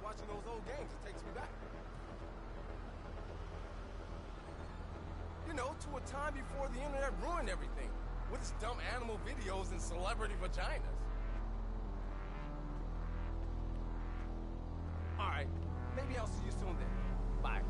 watching those old games. It takes me back. You know, to a time before the internet ruined everything. With its dumb animal videos and celebrity vaginas. Alright, maybe I'll see you soon then. Bye.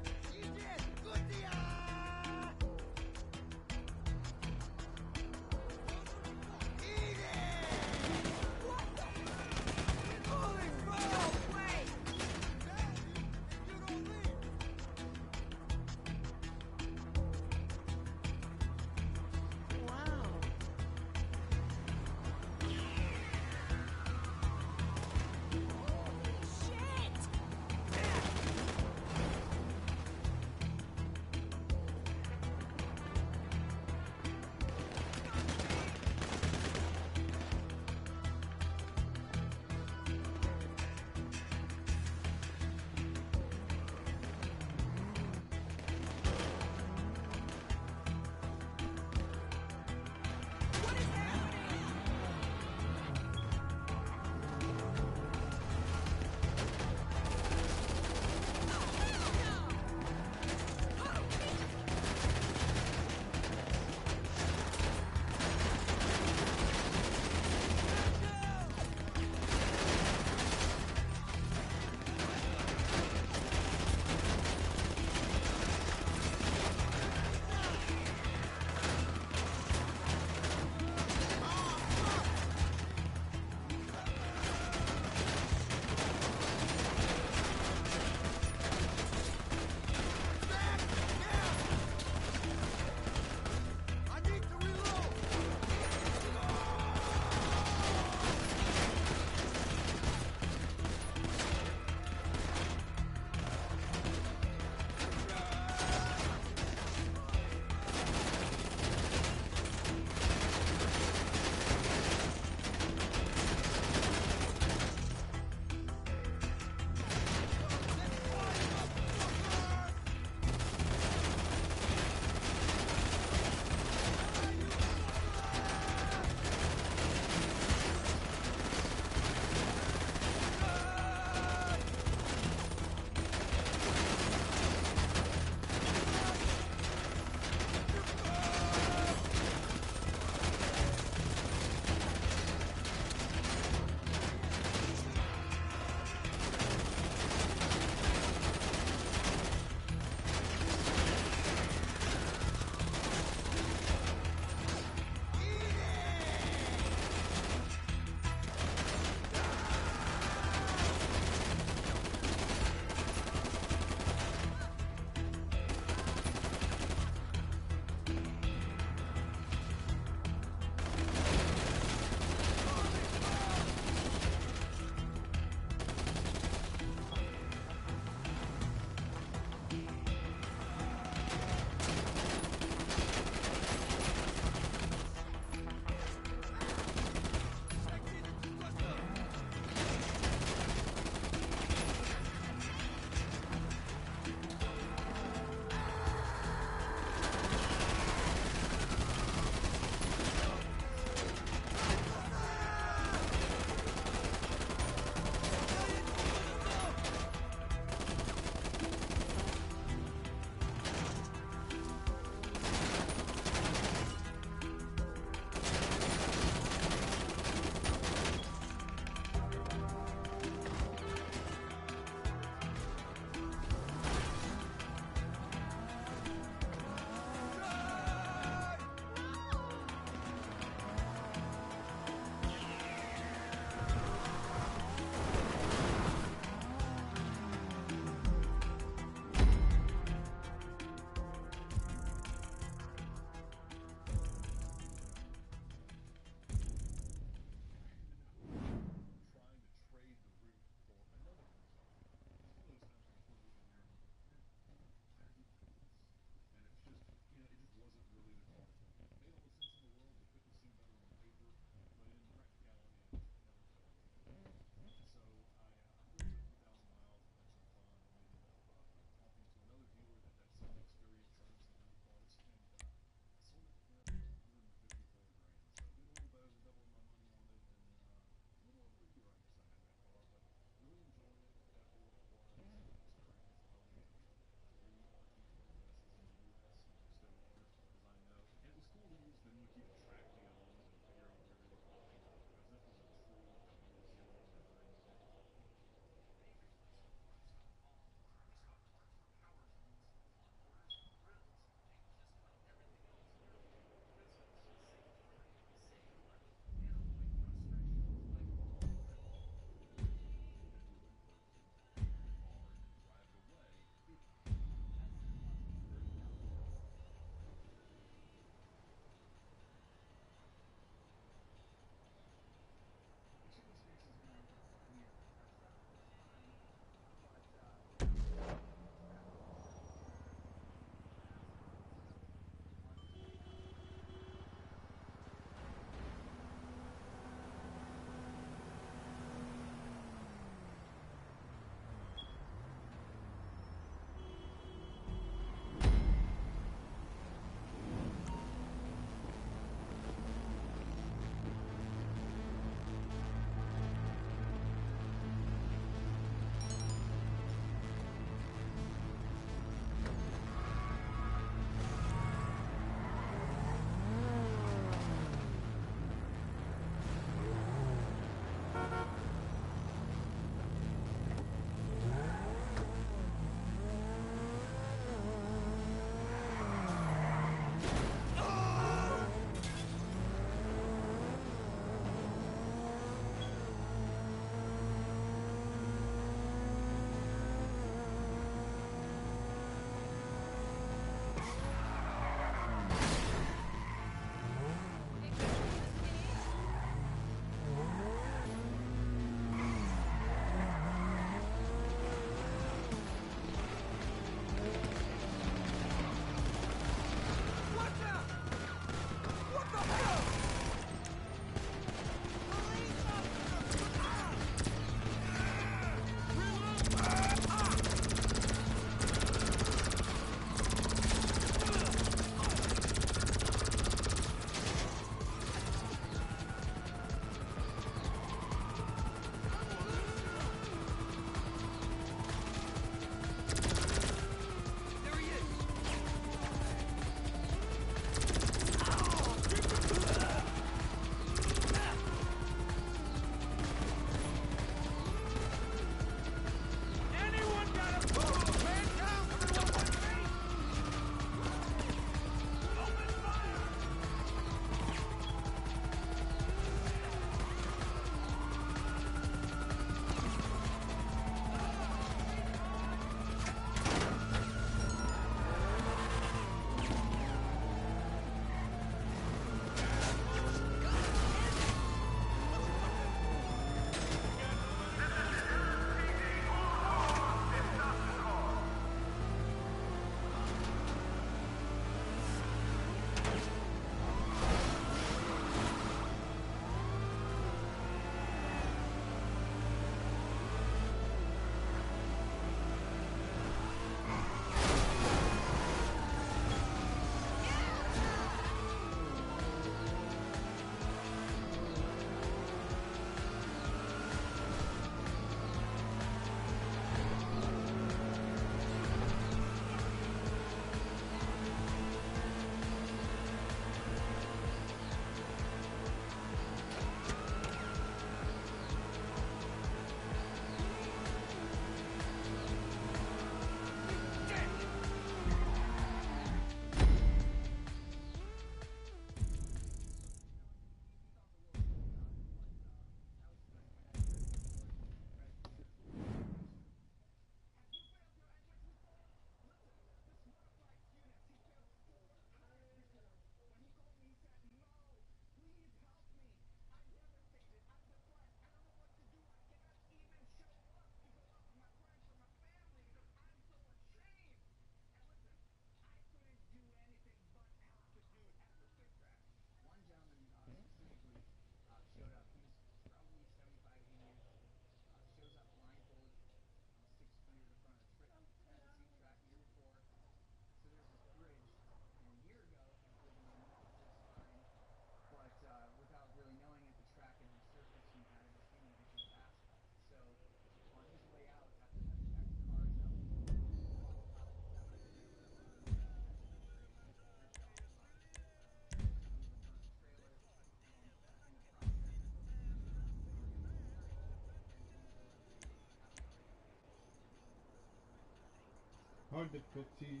hard difficulty.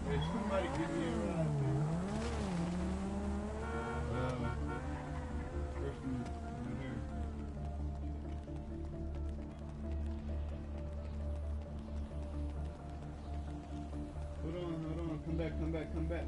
Hey, somebody give me a ride, man. Person over here. Hold on. Come back.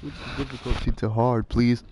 Switch the difficulty to hard, please.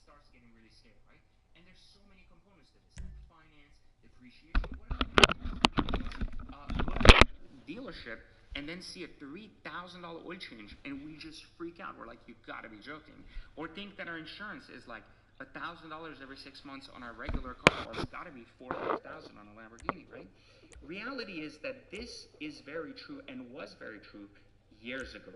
starts getting really scary, right? And there's so many components to this, like finance, depreciation, go to a dealership and then see a $3,000 oil change, and we just freak out. We're like, you gotta be joking. Or think that our insurance is like $1,000 every 6 months on our regular car, or it's gotta be 4,000 on a Lamborghini, right? Reality is that this is very true and was very true years ago.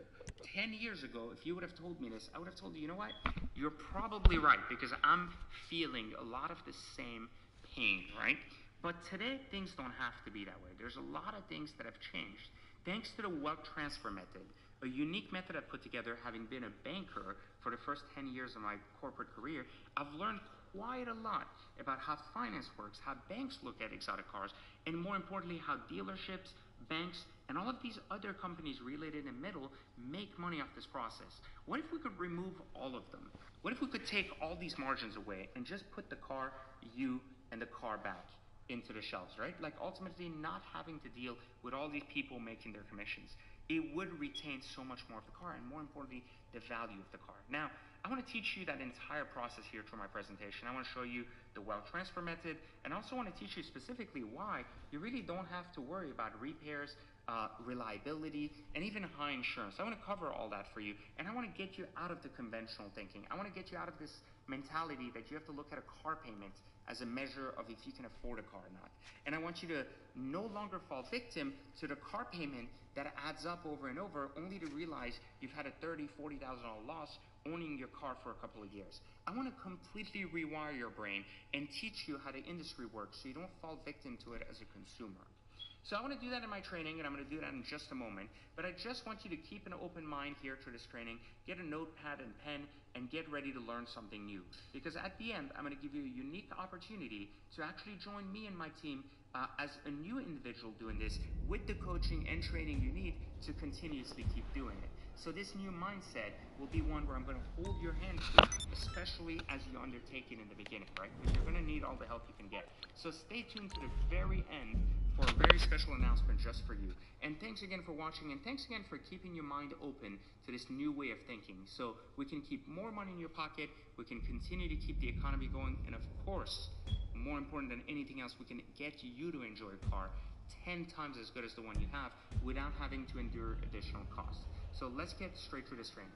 10 years ago, if you would have told me this, I would have told you, you know what? You're probably right, because I'm feeling a lot of the same pain, right? But today, things don't have to be that way. There's a lot of things that have changed. Thanks to the wealth transfer method, a unique method I've put together, having been a banker for the first 10 years of my corporate career, I've learned quite a lot about how finance works, how banks look at exotic cars, and more importantly, how dealerships, banks, and all of these other companies related in the middle make money off this process. What if we could remove all of them? What if we could take all these margins away and just put the car, you, and the car back into the shelves, right? Like ultimately not having to deal with all these people making their commissions. It would retain so much more of the car, and more importantly, the value of the car. Now, I want to teach you that entire process here through my presentation. I want to show you the wealth transfer method, and I also want to teach you specifically why you really don't have to worry about repairs, reliability, and even high insurance. I want to cover all that for you, and I want to get you out of the conventional thinking. I want to get you out of this mentality that you have to look at a car payment as a measure of if you can afford a car or not. And I want you to no longer fall victim to the car payment that adds up over and over, only to realize you've had a $30,000, $40,000 loss owning your car for a couple of years. I want to completely rewire your brain and teach you how the industry works so you don't fall victim to it as a consumer. So I want to do that in my training, and I'm going to do that in just a moment. But I just want you to keep an open mind here to this training, get a notepad and pen, and get ready to learn something new. Because at the end, I'm going to give you a unique opportunity to actually join me and my team as a new individual doing this with the coaching and training you need to continuously keep doing it. So this new mindset will be one where I'm going to hold your hand through, especially as you undertake it in the beginning, right? Because you're going to need all the help you can get. So stay tuned to the very end for a very special announcement just for you. And thanks again for watching, and thanks again for keeping your mind open to this new way of thinking, so we can keep more money in your pocket, we can continue to keep the economy going, and of course, more important than anything else, we can get you to enjoy a car 10 times as good as the one you have without having to endure additional costs. So let's get straight through this training.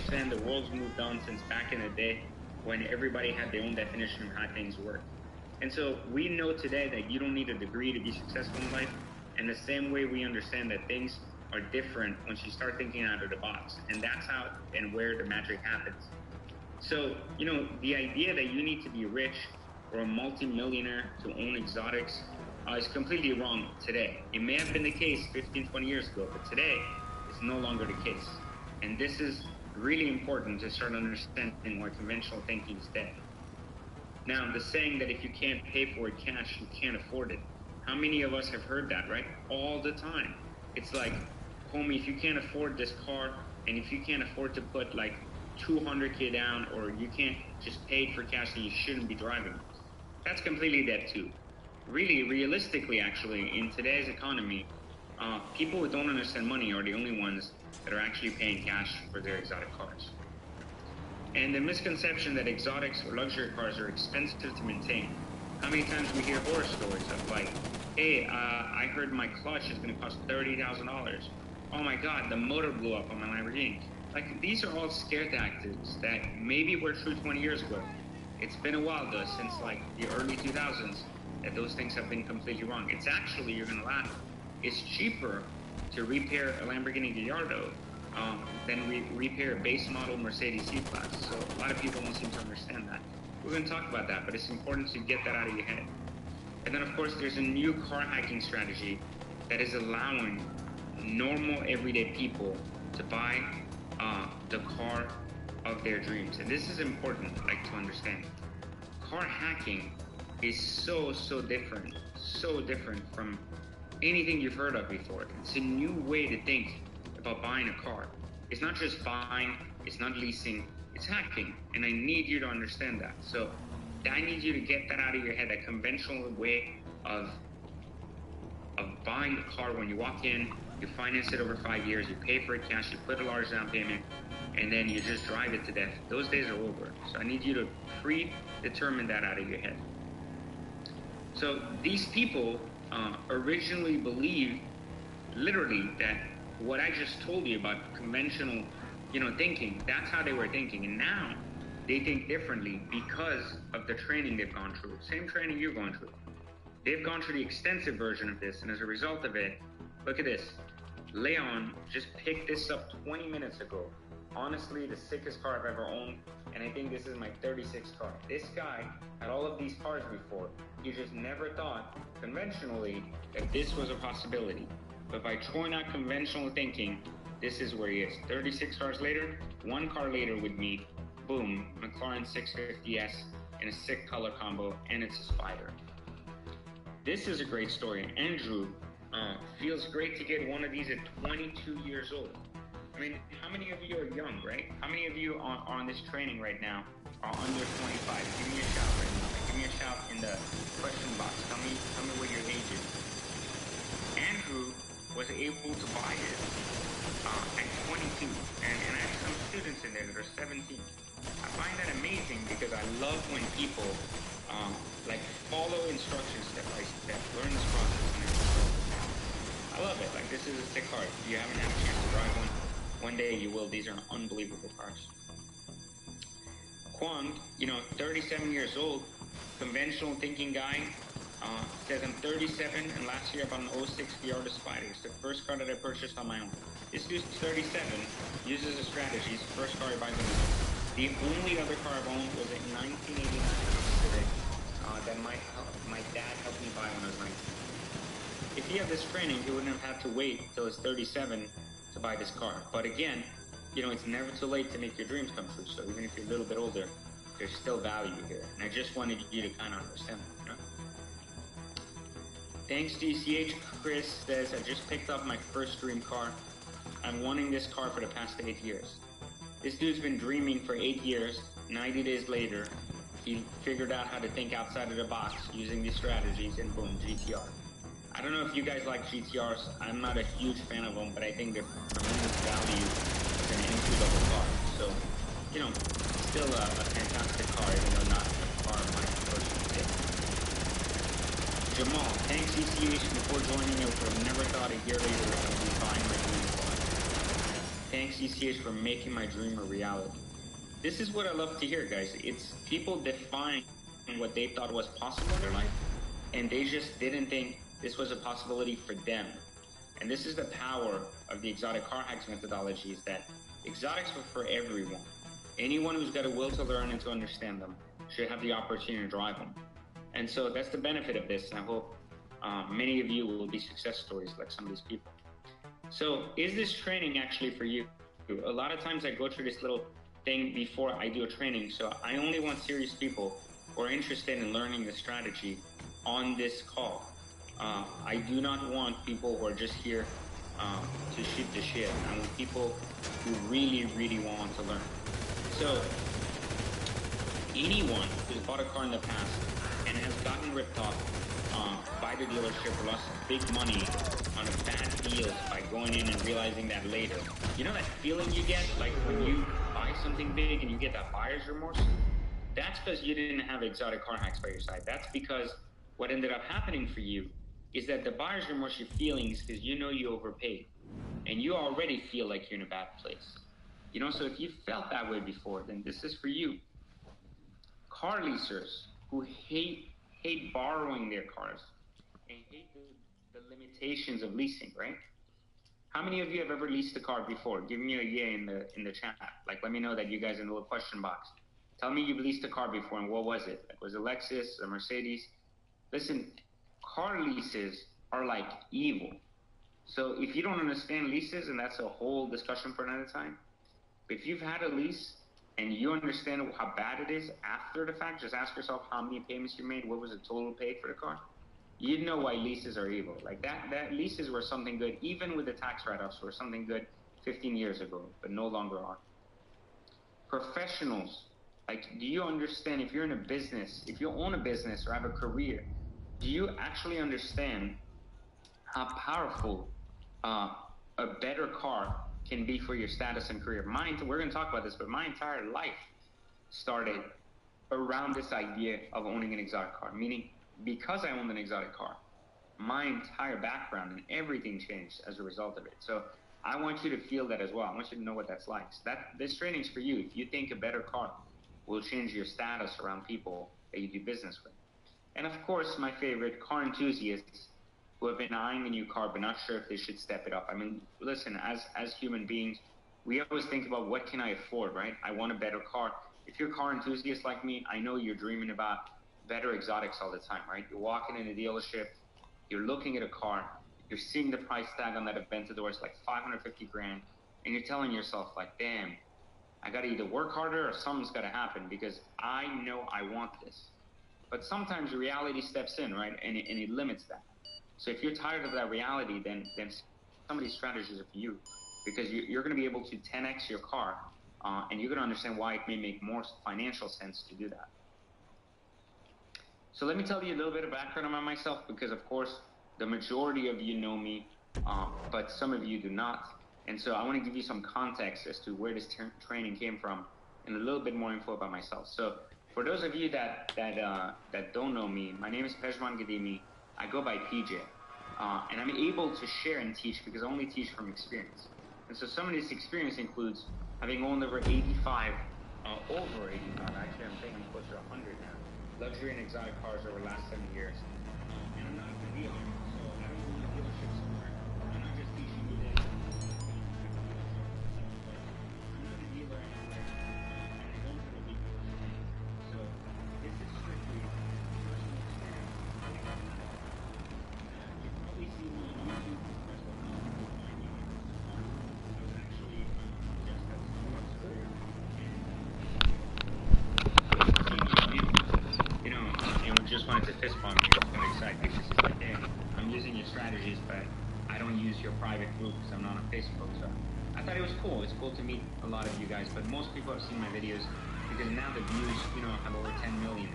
understand the world's moved on since back in the day when everybody had their own definition of how things work. And so we know today that you don't need a degree to be successful in life. And the same way we understand that things are different once you start thinking out of the box. And that's how and where the magic happens. So, the idea that you need to be rich or a multimillionaire to own exotics is completely wrong today. It may have been the case 15, 20 years ago, but today it's no longer the case. And this is really important to start understanding why conventional thinking is dead. Now, the saying that if you can't pay for it cash, you can't afford it. How many of us have heard that, right? All the time. It's like, homie, if you can't afford this car, and if you can't afford to put like $200K down, or you can't just pay it for cash, then you shouldn't be driving. That's completely dead too. Really, realistically, actually, in today's economy, people who don't understand money are the only ones that are actually paying cash for their exotic cars. And the misconception that exotics or luxury cars are expensive to maintain. How many times we hear horror stories of like, hey, I heard my clutch is going to cost $30,000. Oh my God, the motor blew up on my Lamborghini. Like, these are all scare tactics that maybe were true 20 years ago. It's been a while though, since like the early 2000s, that those things have been completely wrong. It's actually, you're going to laugh, it's cheaper to repair a Lamborghini Gallardo than repair a base model Mercedes C-Class. So a lot of people don't seem to understand that. We're going to talk about that, but it's important to get that out of your head. And then, of course, there's a new car hacking strategy that is allowing normal, everyday people to buy the car of their dreams. And this is important, to understand. Car hacking is so different from anything you've heard of before. It's a new way to think about buying a car. It's not just buying, it's not leasing, it's hacking. And I need you to understand that. So I need you to get that out of your head, that conventional way of buying a car. When you walk in, you finance it over 5 years, you pay for it cash, you put a large down payment, and then you just drive it to death. Those days are over. So I need you to predetermine that out of your head. So these people originally believed literally that what I just told you about conventional, thinking, that's how they were thinking. And now they think differently because of the training they've gone through. Same training you've gone through. They've gone through the extensive version of this, and as a result of it, look at this. Leon just picked this up 20 minutes ago. Honestly, the sickest car I've ever owned, and I think this is my 36th car. This guy had all of these cars before. He just never thought conventionally that this was a possibility. But by throwing out conventional thinking, this is where he is. 36 cars later, one car later with me, boom, McLaren 650S in a sick color combo, and it's a Spider. This is a great story. Andrew feels great to get one of these at 22 years old. I mean, how many of you are young, right? How many of you are on this training right now are under 25? Give me a shout right now. Give me a shout in the question box. Tell me what your age is. Andrew was able to buy this at 22, and I have some students in there that are 17. I find that amazing because I love when people follow instructions step by step, learn this process, and I love it. This is a sick car. If you haven't had a chance to drive one day you will. These are unbelievable cars. Kwang, 37 years old, conventional thinking guy, says I'm 37 and last year I bought an 06 Gallardo Spider. It's the first car that I purchased on my own. This dude's 37, uses a strategy. It's the first car he buys on his own. The only other car I've owned was a 1989 Civic that my dad helped me buy when I was 19. If he had this training, he wouldn't have had to wait till he's 37 to buy this car. But again, it's never too late to make your dreams come true. So even if you're a little bit older, there's still value here. And I just wanted you to kind of understand that, Thanks, DCH. Chris says, I just picked up my first dream car. I'm wanting this car for the past 8 years. This dude's been dreaming for 8 years. 90 days later, he figured out how to think outside of the box using these strategies, and boom, GTR. I don't know if you guys like GTRs. I'm not a huge fan of them, but I think they're tremendous value as an entry-level car. So, still a fantastic car, even though not a car of my personal taste. Jamal, thanks ECH before joining. I would have never thought a year later I would be buying my dream car. Thanks, ECH, for making my dream a reality. This is what I love to hear, guys. It's people define what they thought was possible in their life, and they just didn't think this was a possibility for them. And this is the power of the exotic car hacks methodology, is that exotics are for everyone. Anyone who's got a will to learn and to understand them should have the opportunity to drive them. And so that's the benefit of this. I hope many of you will be success stories like some of these people. So is this training actually for you? A lot of times I go through this little thing before I do a training. So I only want serious people who are interested in learning the strategy on this call. I do not want people who are just here to shoot the shit. I want people who really, really want to learn. So anyone who's bought a car in the past and has gotten ripped off by the dealership or lost big money on a bad deal by going in and realizing that later. You know that feeling you get like when you buy something big and you get that buyer's remorse? That's because you didn't have exotic car hacks by your side. That's because what ended up happening for you is that the buyer's remorse you're feeling is because you know you overpaid and you already feel like you're in a bad place. You know, so if you felt that way before, then this is for you. Car leasers who hate borrowing their cars and hate the limitations of leasing, right? How many of you have ever leased a car before? Give me a yay in the chat. Like, let me know that you guys in the little question box. Tell me you've leased a car before, and what was it? Like, was it a Lexus, a Mercedes? Listen, car leases are like evil. So if you don't understand leases, and that's a whole discussion for another time, but if you've had a lease and you understand how bad it is after the fact, just ask yourself how many payments you made, what was the total paid for the car? You'd know why leases are evil. Like that leases were something good, even with the tax write-offs, were something good 15 years ago, but no longer are. Professionals, like, do you understand if you're in a business, if you own a business or have a career, do you actually understand how powerful a better car can be for your status and career? We're going to talk about this, but my entire life started around this idea of owning an exotic car, meaning because I owned an exotic car, my entire background and everything changed as a result of it. So I want you to feel that as well. I want you to know what that's like. So this training's for you. If you think a better car will change your status around people that you do business with. And of course, my favorite, car enthusiasts who have been eyeing a new car but not sure if they should step it up. I mean, listen, as human beings, we always think about what can I afford, right? I want a better car. If you're a car enthusiast like me, I know you're dreaming about better exotics all the time, right? You're walking in a dealership, you're looking at a car, you're seeing the price tag on that Aventador, it's like 550 grand, and you're telling yourself like, damn, I gotta either work harder or something's gotta happen because I know I want this. But sometimes reality steps in, right? And it limits that. So if you're tired of that reality, then some of these strategies are for you because you're going to be able to 10x your car and you're going to understand why it may make more financial sense to do that. So let me tell you a little bit of background about myself because, of course, the majority of you know me, but some of you do not. And so I want to give you some context as to where this training came from and a little bit more info about myself. So for those of you that don't know me, my name is Pejman Gadimi. I go by PJ, and I'm able to share and teach because I only teach from experience. And so some of this experience includes having owned over 85, actually I'm thinking I'm closer to 100 now, luxury and exotic cars over the last 7 years. And I'm not a dealer, so I don't own a dealership somewhere. I'm not just teaching you this. I'm not a dealer anywhere, and I don't have a big dealership. So this is strictly personal experience. You probably see me on YouTube. That's what I was actually just at sports career. Just wanted to fist bump you. I'm excited because it's like, hey, I'm using your strategies, but I don't use your private group because I'm not on Facebook. So I thought it was cool. It's cool to meet a lot of you guys, but most people have seen my videos because now the views, have over 10 million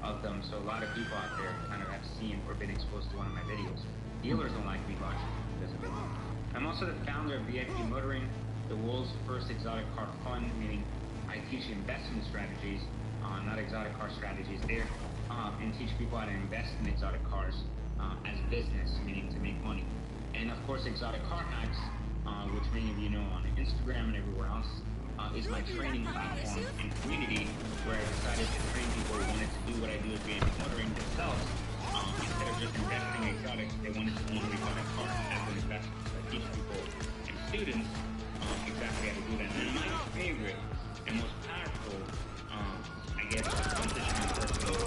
of them. So a lot of people out there kind of have seen or been exposed to one of my videos. Dealers don't like me watching because of it. I'm also the founder of VIP Motoring, the world's first exotic car fund, meaning I teach investment strategies, not exotic car strategies there, and teach people how to invest in exotic cars as business, meaning to make money. And of course, exotic car hacks, which many of you know on Instagram and everywhere else, is my training platform and community where I decided to train people who wanted to do what I do at Gta5 Motoring themselves. Instead of just investing in exotics, they wanted to own an exotic car as an investment. So I teach people and students exactly how to do that. And my favorite and most powerful, I guess, accomplishment personally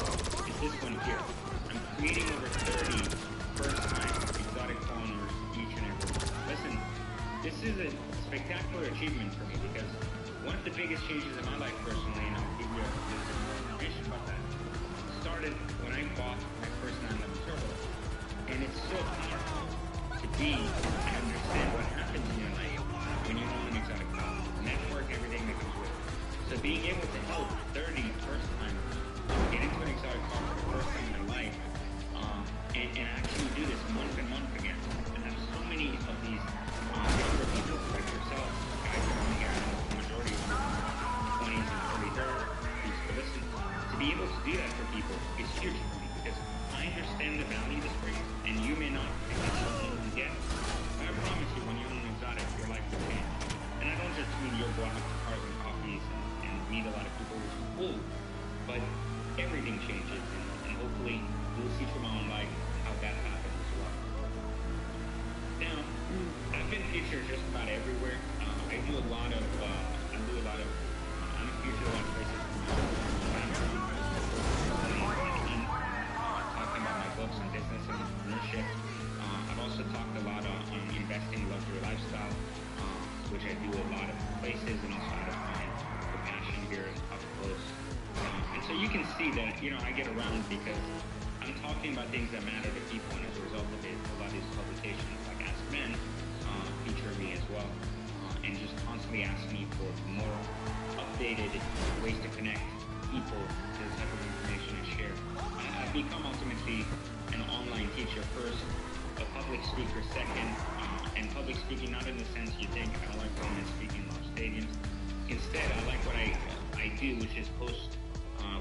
is this one here. I'm creating over 30 first-time exotic car owners each and every month. Listen, this is a spectacular achievement for me because one of the biggest changes in my life personally, and I'll give you a little bit more information about that, started when I bought my first 911 Turbo. And it's so powerful to be and understand what happens in your life when you own an exotic car, network, everything that comes with it. So being able to help 30 first-timers get into an exotic car for the first time in their life, and actually do this month and month again, and have so many of these younger people like yourself, guys that are on here, I know the majority of them are 20s and 30s, please listen. To be able to do that for people is huge for me because I understand the value this brings, and you may not think it's something you get, but I promise you, when you own an exotic, your life will change. And I don't just mean you'll go out to cars and coffees and meet a lot of people, which is cool, but everything changes, and hopefully you'll see from my own life how that happens as well. Now, I've been featured just about everywhere. I do a lot of, I'm featured a lot of places talking about my books and business and entrepreneurship. I've also talked a lot on investing luxury lifestyle, which I do a lot of places and also out of my passion here up close. And so you can see that, I get around because I'm talking about things that matter to people, and as a result of it, a lot of these publications like Ask Men feature me as well, and just constantly ask me for more updated ways to connect people to the type of information I share. I've become ultimately an online teacher first, a public speaker second, and public speaking not in the sense you think. I don't like going and speaking in large stadiums. Instead, I like what I do, which is host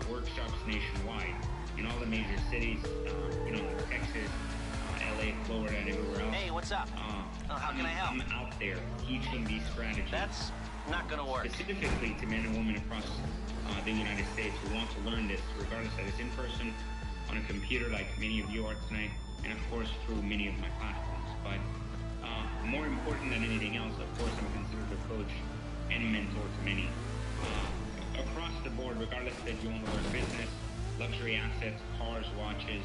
workshops nationwide in all the major cities, Texas, LA, Florida, and everywhere else. Hey, what's up? How can I help? I'm out there teaching these strategies. That's not gonna work. Specifically to men and women across the United States who want to learn this, regardless that it's in person, on a computer like many of you are tonight, and of course through many of my platforms. But more important than anything else, of course, I'm considered a coach and mentor to many. Across the board, regardless that you want to learn business, luxury assets, cars, watches,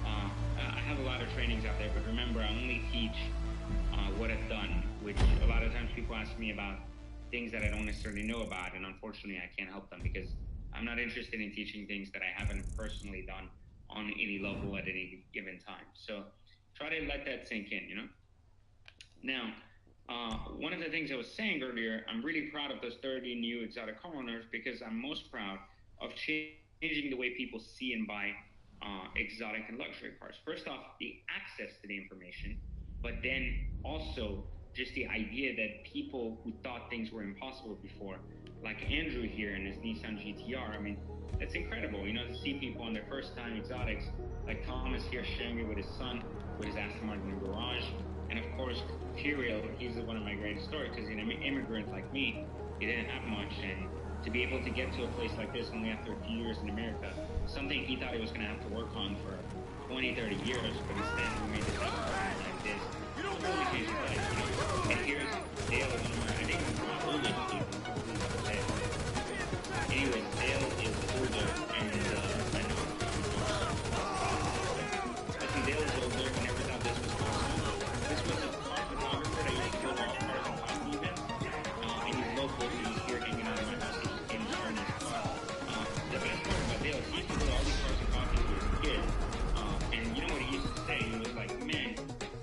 I have a lot of trainings out there, but remember, I only teach what I've done, which a lot of times people ask me about things that I don't necessarily know about, and unfortunately I can't help them because I'm not interested in teaching things that I haven't personally done on any level at any given time. So try to let that sink in, Now, one of the things I was saying earlier, I'm really proud of those 30 new exotic car owners because I'm most proud of changing the way people see and buy exotic and luxury cars. First off, the access to the information, but then also just the idea that people who thought things were impossible before, like Andrew here and his Nissan GTR, I mean, that's incredible, to see people on their first time exotics, like Thomas here sharing it with his son, with his Aston Martin in the garage, and of course, Kirill, he's one of my greatest stories because he's an immigrant like me. He didn't have much, and to be able to get to a place like this only after a few years in America, something he thought he was going to have to work on for 20, 30 years, but instead we made this happen like this. It totally changed his life, And here's Dale, one of my, I think, my oldest people. Anyways, Dale is older, and I know. Listen, Dale is older, he never thought this was possible. This was a car photographer that used to go to all cars and coffee events, and he's local, so he's here hanging out in my house, he's in his car. The best part about Dale is he used to go to all these cars and coffees with his kid, and you know what he used to say? He was like, man,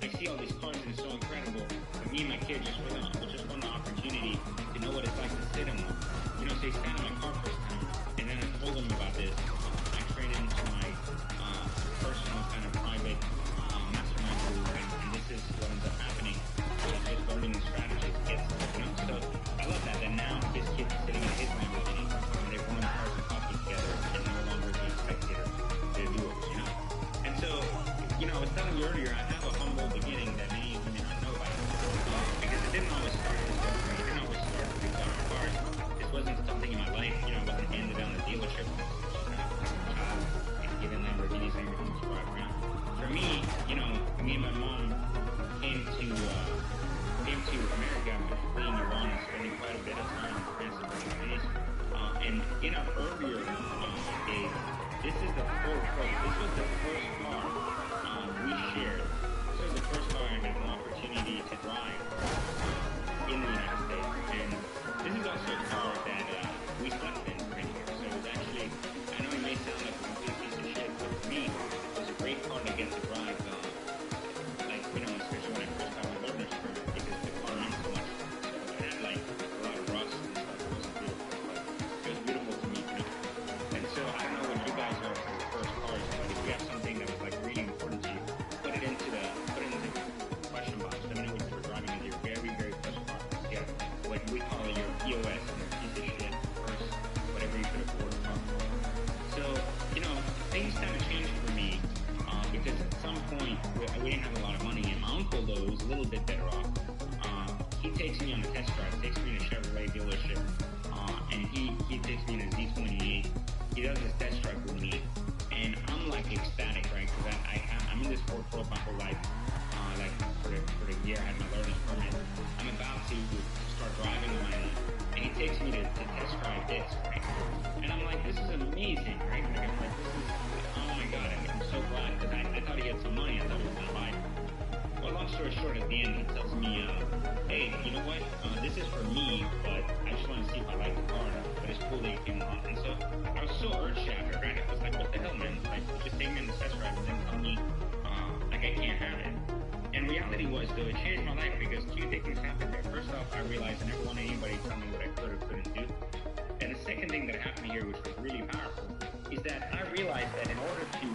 I see all these cars and it's so incredible, but me and my kid just want the opportunity to know what it's like to sit in one. You know, so he sat in my car first time, and then I told him about this. I traded into my personal kind of private mastermind group, and this is what ends up happening. He's just learning the strategies to get stuff, you know? So I love that now his kid's sitting in his Lamborghini, and they're going to cars and coffee together, and no longer being spectators. They're doers, you know? And so, you know, I was telling you earlier, I have a humble beginning that many of you may not know about, because it didn't always start this way. It didn't always takes me on a test drive, takes me to a Chevrolet dealership, and he takes me in a Z28. He does this test drive with me, and I'm like ecstatic, right? Because I'm in this Ford Probe my whole life. Like for the year, I had my learner's permit. I'm about to start driving on my own, and he takes me to test drive this, right? And I'm like, this is amazing, right? Like, I'm like, this is, oh my god, I'm so glad, because I thought he had some money. I thought he was gonna buy it. Well, long story short, at the end, he tells me, hey, you know what? This is for me, but I just want to see if I like the car. But it's cool that you came along. And so I was so earth-shattered, right? I was like, what the hell, man? Like, just take me on the test drive and then tell me, like, I can't have it. And reality was, though, it changed my life because two things happened there. First off, I realized I never wanted anybody to tell me what I could or couldn't do. And the second thing that happened here, which was really powerful, is that I realized that in order to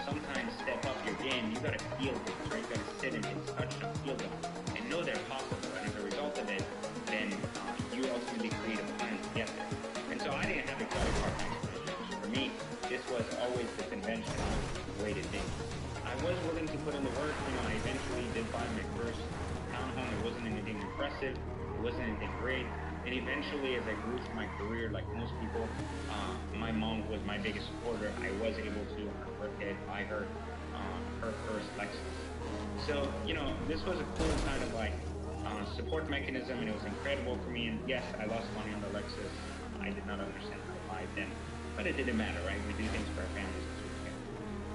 sometimes step up your game, you got to feel things, right? You got to sit and touch them, feel them, and know they're possible. And as a result of it, then you ultimately create a plan to get there. And so I didn't have a credit card experience. For me, this was always the conventional way to think. I was willing to put in the work. You know, I eventually did buy my first townhome. It wasn't anything impressive. It wasn't anything great. And eventually, as I grew through my career, like most people, my mom was my biggest supporter. I was able to, on her birthday, buy her her first Lexus. So, you know, this was a cool kind of like support mechanism, and it was incredible for me. And yes, I lost money on the Lexus. I did not understand how to buy it then, but it didn't matter, right? We do things for our families.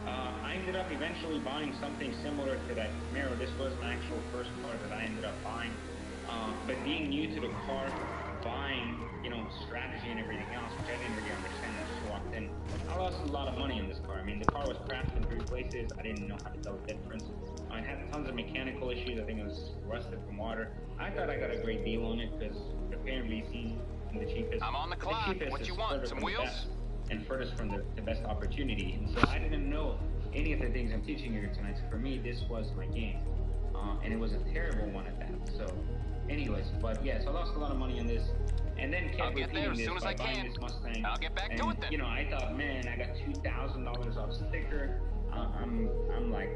I ended up eventually buying something similar to that Camaro. This was an actual first car that I ended up buying. But being new to the car, buying, you know, strategy and everything else, which I didn't really understand, I just walked in. I lost a lot of money on this car. I mean, the car was crashed in 3 places. I didn't know how to tell the difference. I had tons of mechanical issues. I think it was rusted from water. I thought I got a great deal on it because apparently it seemed the cheapest. I'm on the clock. What you want? Some wheels? And furthest from the best opportunity. And so I didn't know any of the things I'm teaching you tonight. So for me, this was my game. And it was a terrible one at that. So anyways, but yes, I lost a lot of money on this. And then kept repeating this by buying this Mustang. I'll get back to it then. You know, I thought, man, I got $2,000 off sticker. I'm like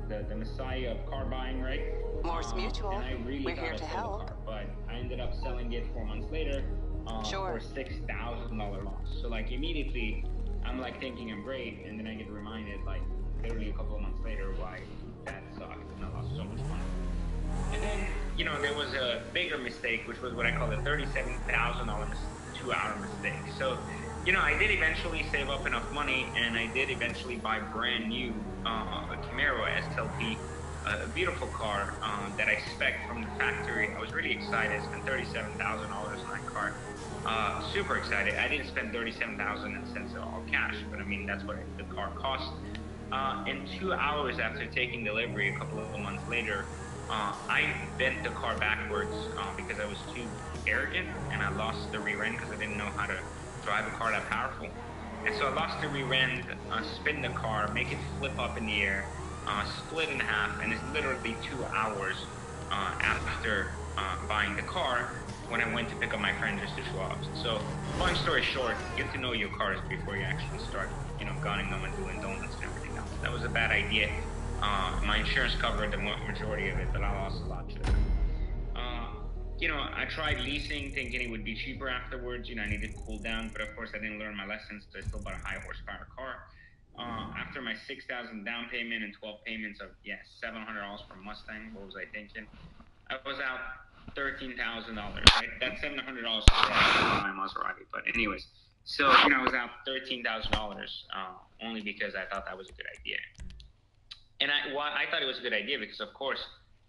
the messiah of car buying, right? Morse Mutual. And I really We're here to help. Car, but I ended up selling it 4 months later for a $6,000 loss. So like immediately, I'm like thinking I'm great, and then I get reminded like literally a couple of months later why that sucked and I lost so much money. And then, you know, there was a bigger mistake, which was what I call a $37,000 2-hour mistake. So, you know, I did eventually save up enough money, and I did eventually buy brand new a Camaro SLP, a beautiful car that I spec'd from the factory. I was really excited. I spent $37,000 on that car. Super excited. I didn't spend $37,000 in the sense of all cash, but I mean, that's what the car cost. In 2 hours after taking delivery, a couple of months later, I bent the car backwards because I was too arrogant, and I lost the rear end because I didn't know how to drive a car that powerful. And so I lost the rear end, spin the car, make it flip up in the air, split in half, and it's literally 2 hours after buying the car when I went to pick up my friend just to show off. So, long story short, get to know your cars before you actually start, you know, gunning them and doing donuts and everything else. That was a bad idea. My insurance covered the majority of it, but I lost a lot to it. You know, I tried leasing, thinking it would be cheaper afterwards. You know, I needed to cool down, but of course I didn't learn my lessons, so I still bought a high horsepower car. After my $6,000 down payment and 12 payments of, $700 for Mustang, what was I thinking? I was out $13,000, right? That's $700 for my Maserati, but anyways. So, you know, I was out $13,000 only because I thought that was a good idea. And I thought it was a good idea because, of course,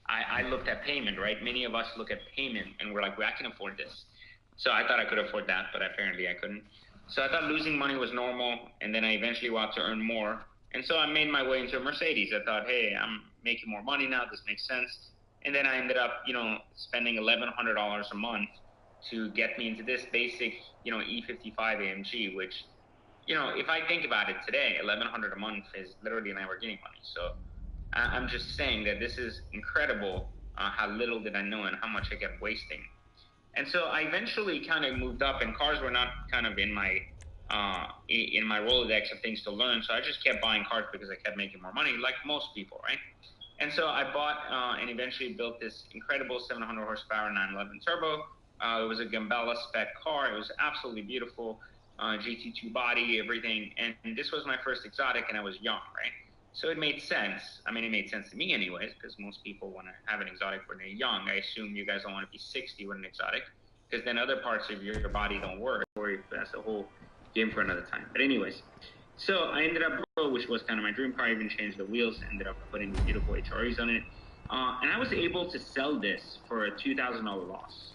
I looked at payment, right? Many of us look at payment and we're like, well, I can afford this. So I thought I could afford that, but apparently I couldn't. So I thought losing money was normal, and then I eventually wanted to earn more. And so I made my way into a Mercedes. I thought, hey, I'm making more money now. This makes sense. And then I ended up, you know, spending $1,100 a month to get me into this basic, you know, E55 AMG, which, you know, if I think about it today, $1,100 a month is literally an Lamborghini money. So I'm just saying that this is incredible how little did I know and how much I kept wasting. And so I eventually kind of moved up, and cars were not kind of in my Rolodex of things to learn. So I just kept buying cars because I kept making more money, like most people, right? And so I bought and eventually built this incredible 700 horsepower 911 turbo. It was a Gambella spec car. It was absolutely beautiful. GT2 body, everything. And this was my first exotic, and I was young, right? So it made sense. I mean, it made sense to me anyways, because most people want to have an exotic when they're young. I assume you guys don't want to be 60 with an exotic, because then other parts of your body don't work. Or that's a whole game for another time. But anyways, so I ended up, which was kind of my dream car. I even changed the wheels, ended up putting beautiful HREs on it. And I was able to sell this for a $2,000 loss.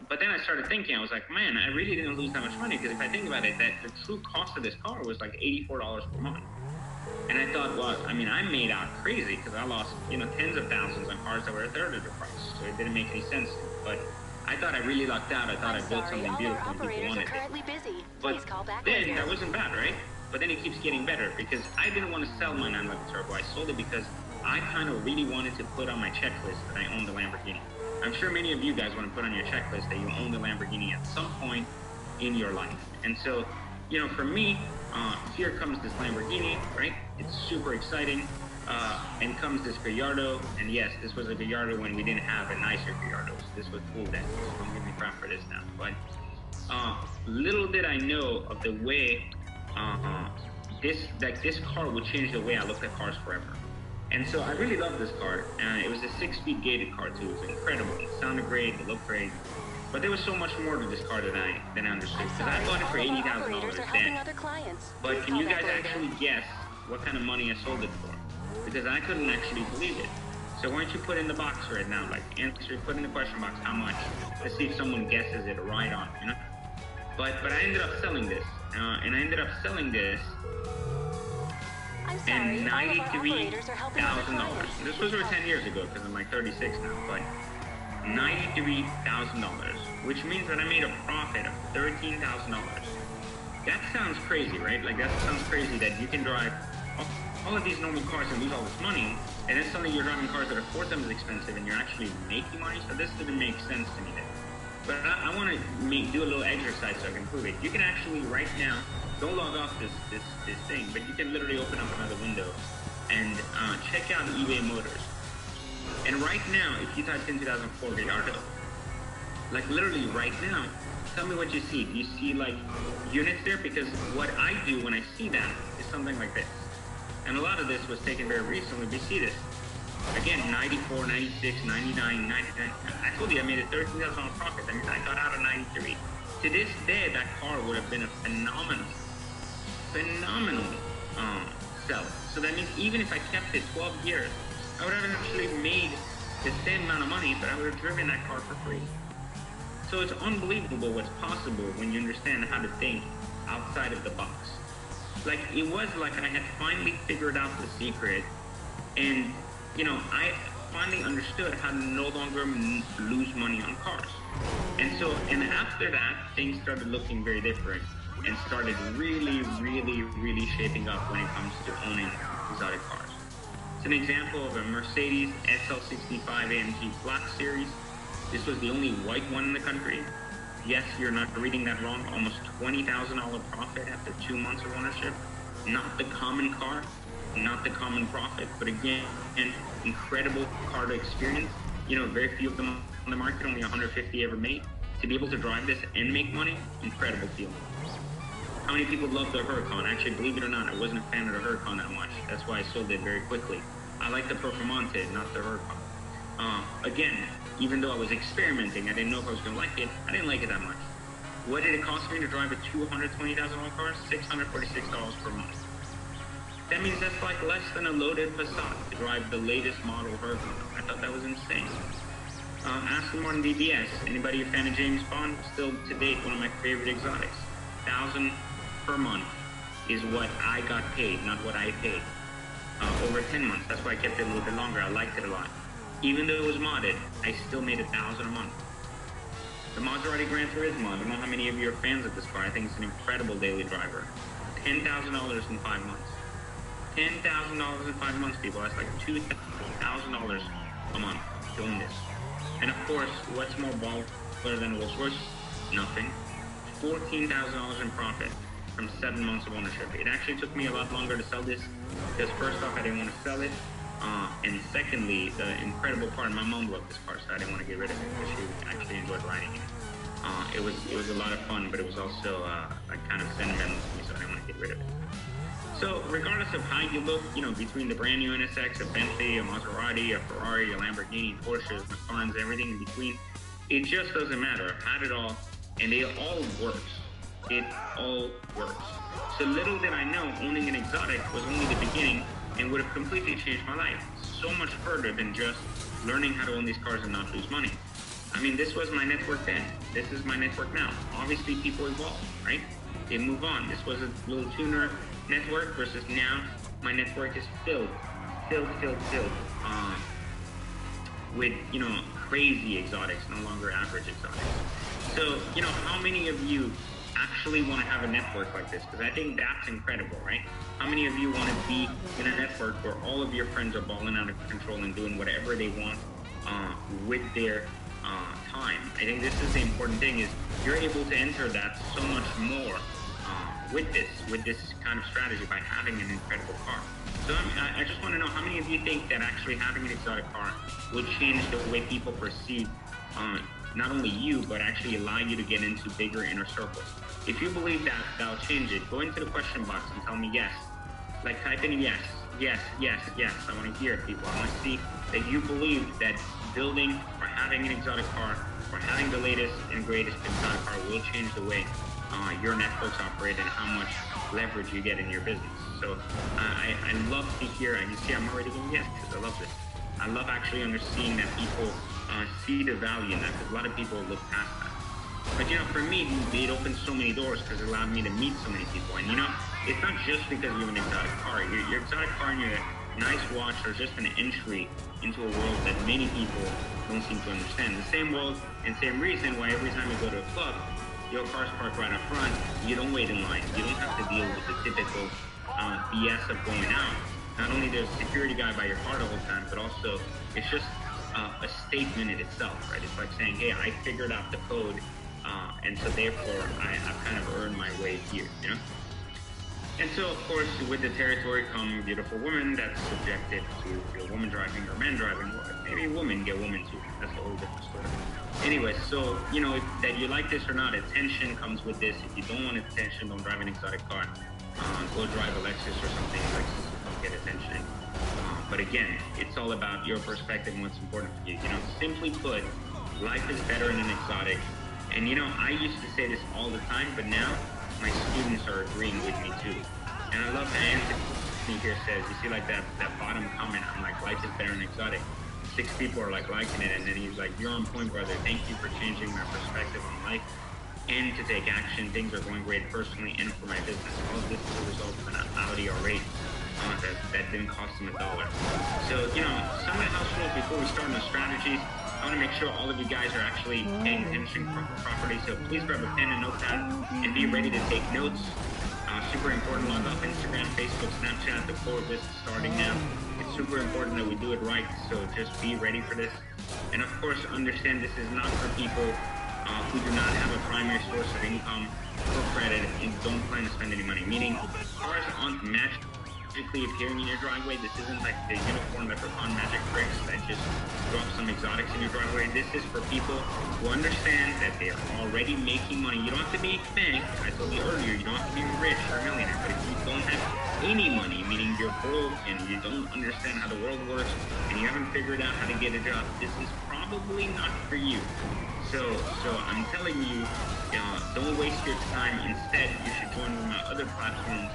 But then I started thinking, I was like, man, I really didn't lose that much money, because if I think about it, that the true cost of this car was like $84 per month. And I thought, well, I mean, I made out crazy because I lost, tens of thousands on cars that were a third of the price. So it didn't make any sense. But I thought I really lucked out. I thought I built something beautiful and people wanted it. But then that wasn't bad, right? But then it keeps getting better, because I didn't want to sell my 911 Turbo. I sold it because I kind of really wanted to put on my checklist that I owned the Lamborghini. I'm sure many of you guys want to put on your checklist that you own the Lamborghini at some point in your life. And so, for me, here comes this Lamborghini, right? It's super exciting. And comes this Gallardo. And yes, this was a Gallardo when we didn't have a nicer Gallardo. So this was full deck. So don't give me crap for this now. But little did I know of the way this car would change the way I looked at cars forever. And so I really loved this car. It was a 6-speed gated car too. It was incredible. It sounded great. It looked great. But there was so much more to this car than I understood. Because I bought it for $80,000 then. But can you guys actually guess what kind of money I sold it for? Because I couldn't actually believe it. So why don't you put in the box right now, put in the question box how much. Let's see if someone guesses it right on, But I ended up selling this. And I ended up selling this and $93,000. This was over 10 years ago because I'm like 36 now, but $93,000, which means that I made a profit of $13,000. That sounds crazy, right? Like that sounds crazy that you can drive all of these normal cars and lose all this money, and then suddenly you're driving cars that are 4 times as expensive and you're actually making money. So this didn't make sense to me then. But I want to do a little exercise so I can prove it. You can actually right now, don't log off this thing, but you can literally open up another window and check out eBay Motors. And right now, if you type in 2004 Gallardo, like literally right now, tell me what you see. Do you see like units there? Because what I do when I see that is something like this. And a lot of this was taken very recently. We see this. Again, 94, 96, 99, 99. I told you I made a $13,000 profit. I mean, I got out of 93. To this day, that car would have been a phenomenal sell. So that means even if I kept it 12 years, I would have actually made the same amount of money, but I would have driven that car for free. So it's unbelievable what's possible when you understand how to think outside of the box. Like, it was like I had finally figured out the secret, and I finally understood how to no longer lose money on cars. And after that, things started looking very different and started really, really, really shaping up when it comes to owning exotic cars. It's an example of a Mercedes SL65 AMG Black Series. This was the only white one in the country. Yes, you're not reading that wrong. Almost $20,000 profit after 2 months of ownership. Not the common car, not the common profit, but again, an incredible car to experience. Very few of them on the market, only 150 ever made. To be able to drive this and make money, incredible feeling. How many people love the Huracan? Actually, believe it or not, I wasn't a fan of the Huracan that much. That's why I sold it very quickly. I like the Performante, not the Huracan. Again, even though I was experimenting, I didn't know if I was going to like it. I didn't like it that much. What did it cost me to drive a $220,000 car? $646 per month. That means that's like less than a loaded Passat to drive the latest model Huracan. I thought that was insane. Aston Martin DBS. Anybody a fan of James Bond? Still to date one of my favorite exotics. $1,000 per month is what I got paid, not what I paid. Over 10 months. That's why I kept it a little bit longer. I liked it a lot. Even though it was modded, I still made $1,000 a month. The Maserati Gran Turismo. I don't know how many of you are fans of this car. I think it's an incredible daily driver. $10,000 in 5 months. $10,000 in 5 months, people. That's like $2,000 a month doing this. And of course, what's more baller than a Rolls Royce? Nothing. $14,000 in profit from 7 months of ownership. It actually took me a lot longer to sell this because first off, I didn't want to sell it. And secondly, the incredible part, my mom loved this car, so I didn't want to get rid of it because she actually enjoyed riding it. It was a lot of fun, but it was also like kind of sentimental to me, so I didn't want to get rid of it. So regardless of how you look, between the brand new NSX, a Bentley, a Maserati, a Ferrari, a Lamborghini, Porsches, McLarens, everything in between, it just doesn't matter. I've had it all, and it all works. It all works. So little did I know, owning an exotic was only the beginning and would have completely changed my life. So much further than just learning how to own these cars and not lose money. I mean, this was my network then. This is my network now. Obviously, people evolve, right? They move on. This was a little tuner network versus now my network is filled with, crazy exotics, no longer average exotics. So, how many of you actually want to have a network like this? Because I think that's incredible, right? How many of you want to be in a network where all of your friends are balling out of control and doing whatever they want with their time? I think this is the important thing, is you're able to enter that so much more with this kind of strategy by having an incredible car. So I just want to know, how many of you think that actually having an exotic car would change the way people perceive not only you, but actually allow you to get into bigger inner circles? If you believe that, that'll change it. Go into the question box and tell me yes. Like, type in yes, yes, yes, yes. I want to hear it, people. I want to see that you believe that building or having an exotic car or having the latest and greatest exotic car will change the way your networks operate and how much leverage you get in your business. So I love to hear, and you see I'm already going yes, because I love this. I love actually understanding that people see the value in that, because a lot of people look past that. But for me, it opened so many doors because it allowed me to meet so many people. And it's not just because you have an exotic car. Your exotic car and your nice watch are just an entry into a world that many people don't seem to understand. The same world and same reason why every time you go to a club, your car's parked right up front, you don't wait in line. You don't have to deal with the typical BS of going out. Not only there's a security guy by your car the whole time, but also it's just a statement in itself, right? It's like saying, hey, I figured out the code, and so therefore I've kind of earned my way here, And so, of course, with the territory come beautiful women that's subjected to a woman driving or man driving. Well, maybe women get women too. That's a whole different story. Anyway, so, that you like this or not, attention comes with this. If you don't want attention, don't drive an exotic car. Go drive a Lexus or something. Lexus will get attention. But again, it's all about your perspective and what's important for you. Simply put, life is better in an exotic. And, I used to say this all the time, but now my students are agreeing with me too. And I love how Anthony here says, you see like that bottom comment, I'm like, life is better in exotic. 6 people are like liking it, and then he's like, you're on point, brother. Thank you for changing my perspective on life and to take action. Things are going great personally and for my business. All of this is a result of an Audi R8 that didn't cost him $1. So, some of the house rules before we start on the strategies, I want to make sure all of you guys are actually paying attention properly. So please grab a pen and notepad and be ready to take notes. Super important, log off Instagram, Facebook, Snapchat. The core of this is starting now. It's super important that we do it right, so just be ready for this. And of course, understand this is not for people who do not have a primary source of income or credit and don't plan to spend any money. Meaning, cars aren't magically appearing in your driveway. This isn't like the unicorn leprechaun magic tricks that just drop some exotics in your driveway. This is for people who understand that they are already making money. You don't have to be bank. I told you earlier, you don't have to be rich or a millionaire. But if you don't have any money, meaning you're broke and you don't understand how the world works and you haven't figured out how to get a job, this is probably not for you. So I'm telling you, don't waste your time. Instead, you should join one of my other platforms,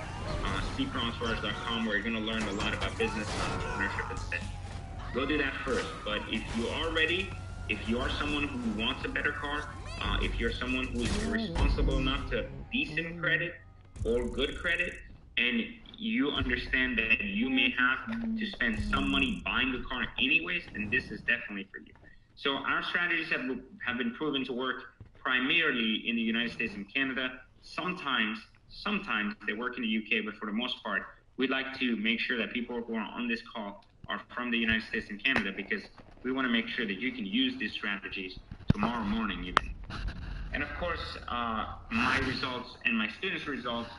cpromisewars.com, where you're going to learn a lot about business and entrepreneurship instead. Go do that first. But if you are ready, if you are someone who wants a better car, if you're someone who is responsible enough to decent credit or good credit, and you understand that you may have to spend some money buying the car anyways, then this is definitely for you. So our strategies have been proven to work primarily in the United States and Canada. Sometimes they work in the UK, but for the most part, we'd like to make sure that people who are on this call are from the United States and Canada, because we want to make sure that you can use these strategies tomorrow morning even. And of course, my results and my students' results,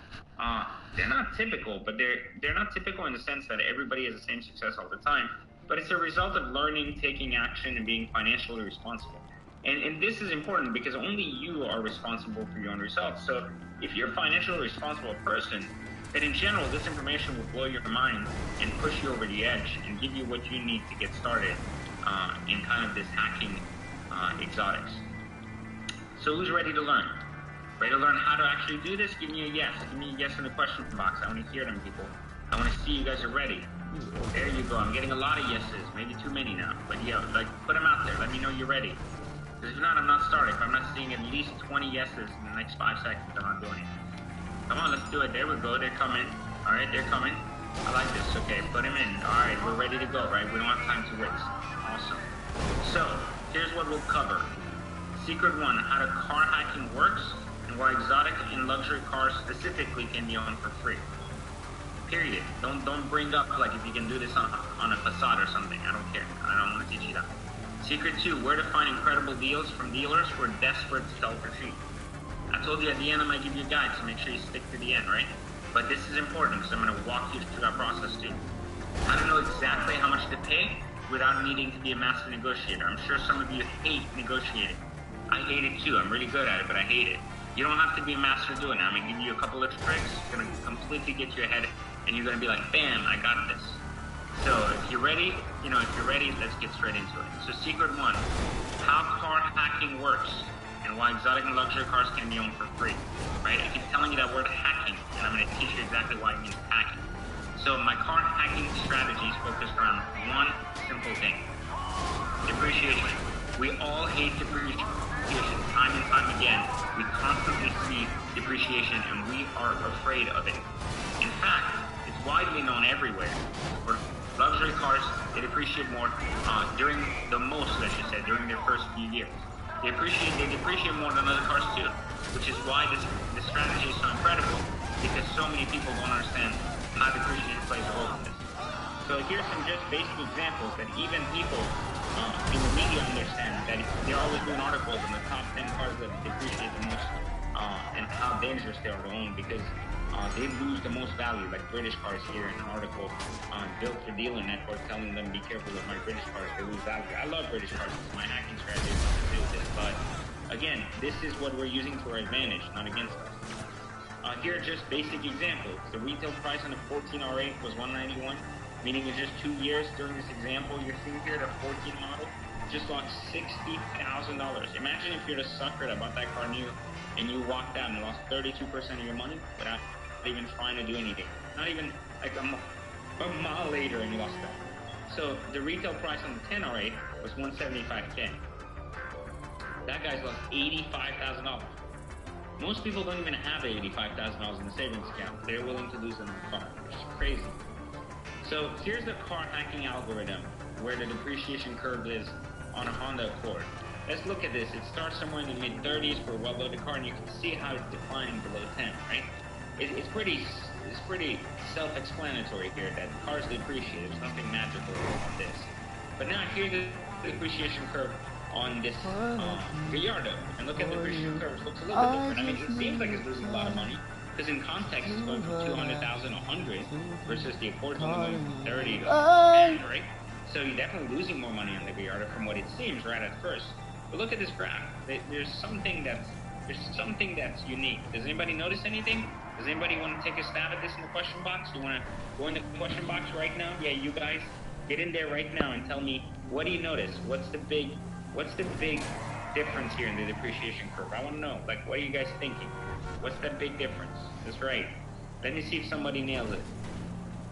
they're not typical, but they're not typical in the sense that everybody has the same success all the time. But it's a result of learning, taking action, and being financially responsible. And this is important because only you are responsible for your own results. So if you're a financially responsible person, then in general, this information will blow your mind and push you over the edge and give you what you need to get started in kind of this hacking exotics. So who's ready to learn? Ready to learn how to actually do this? Give me a yes. Give me a yes in the question box. I want to hear them, people. I want to see you guys are ready. There you go. I'm getting a lot of yeses. Maybe too many now. But yeah, like put them out there. Let me know you're ready. Because if not, I'm not starting. If I'm not seeing at least 20 yeses in the next 5 seconds, I'm not doing it. Come on, let's do it. There we go. They're coming. All right, they're coming. I like this. Okay, put them in. All right, we're ready to go, right? We don't have time to waste. Awesome. So here's what we'll cover. Secret 1, how car hacking works and why exotic and luxury cars specifically can be owned for free. Period. Don't bring up like if you can do this on a facade or something. I don't care. I don't want to teach you that. Secret 2, where to find incredible deals from dealers who are desperate to sell for cheap. I told you at the end I might give you a guide, so make sure you stick to the end, right? But this is important because I'm going to walk you through that process too. How to know exactly how much to pay without needing to be a master negotiator. I'm sure some of you hate negotiating. I hate it too. I'm really good at it, but I hate it. You don't have to be a master doing it. I'm going to give you a couple of tricks. It's going to completely get you ahead, and you're going to be like, bam, I got this. So if you're ready, let's get straight into it. So secret 1, how car hacking works and why exotic and luxury cars can be owned for free. Right? I keep telling you that word hacking, and I'm going to teach you exactly why it means hacking. So my car hacking strategy is focused around one simple thing: depreciation. We all hate depreciation. Time and time again, we constantly see depreciation and we are afraid of it. In fact, it's widely known everywhere. For luxury cars, they depreciate more during their first few years. They depreciate more than other cars too, which is why this strategy is so incredible, because so many people don't understand how depreciation plays a role in this. So here's some just basic examples that even people in the media understand, that they're always doing articles on the top 10 cars that depreciate the most and how dangerous they are to own, because they lose the most value, like British cars here in an article on Built for Dealer Network telling them be careful with my British cars, they lose value. I love British cars, it's my hacking strategy to do this, but again, this is what we're using to our advantage, not against us. Here are just basic examples. The retail price on a 14 R8 was $191. Meaning in just 2 years during this example, you're seeing here the 14 model just lost $60,000. Imagine if you're the sucker that bought that car new and you walked out and lost 32% of your money without even trying to do anything. Not even like a mile later and you lost that. So the retail price on the 10 R8 was $175K. That guy's lost $85,000. Most people don't even have $85,000 in the savings account. They're willing to lose them in the car, which is crazy. So here's the car hacking algorithm where the depreciation curve is on a Honda Accord. Let's look at this. It starts somewhere in the mid-30s for a well-loaded car, and you can see how it's declining below 10, right? It's pretty self-explanatory here that cars depreciate. There's nothing magical about this. But now here's the depreciation curve on this Gallardo, and look at the depreciation curve. It looks a little bit different. I mean, it seems like it's losing a lot of money, because in context, it's going from 200,000 to 100 versus the Accord's only going from 30 to 10, right? So you're definitely losing more money on the Gallardo from what it seems right at first. But look at this graph. There's something that's unique. Does anybody notice anything? Does anybody want to take a stab at this in the question box? You want to go in the question box right now? Yeah, you guys, get in there right now and tell me, what do you notice? What's the big difference here in the depreciation curve? I want to know, like, what are you guys thinking? What's that big difference? That's right. Let me see if somebody nails it.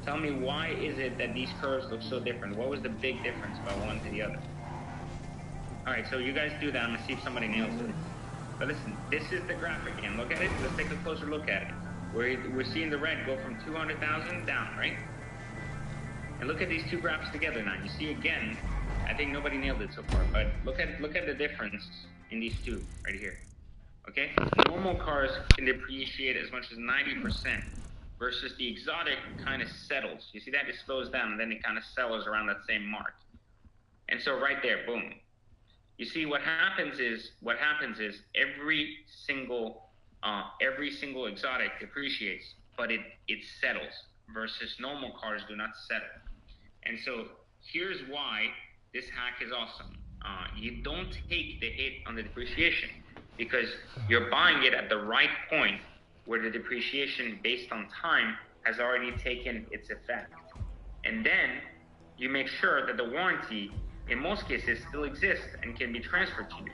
Tell me, why is it that these curves look so different? What was the big difference about one to the other? All right, so you guys do that. I'm going to see if somebody nails it. But listen, this is the graph again. Look at it. Let's take a closer look at it. We're seeing the red go from 200,000 down, right? And look at these two graphs together now. You see again, I think nobody nailed it so far, but look at the difference in these two right here. Okay? Normal cars can depreciate as much as 90% versus the exotic kind of settles. You see that? It slows down and then it kind of settles around that same mark. And so right there, boom. You see, what happens is every single exotic depreciates, but it settles versus normal cars do not settle. And so here's why this hack is awesome. You don't take the hit on the depreciation because you're buying it at the right point where the depreciation based on time has already taken its effect. And then you make sure that the warranty, in most cases, still exists and can be transferred to you.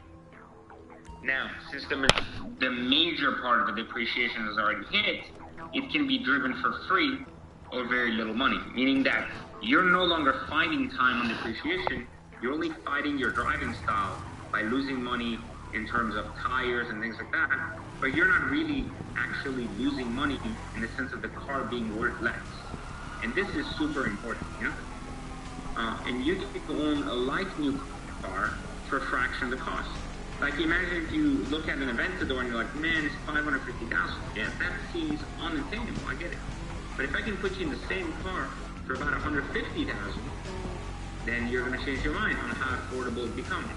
Now, since the major part of the depreciation has already hit, it can be driven for free or very little money, meaning that you're no longer fighting time on depreciation, you're only fighting your driving style by losing money in terms of tires and things like that, but you're not really actually losing money in the sense of the car being worth less. And this is super important, you know? And you can own a like new car for a fraction of the cost. Like imagine if you look at an Aventador and you're like, man, it's $550,000. Yeah, that seems unattainable, I get it. But if I can put you in the same car for about $150,000, then you're going to change your mind on how affordable it becomes.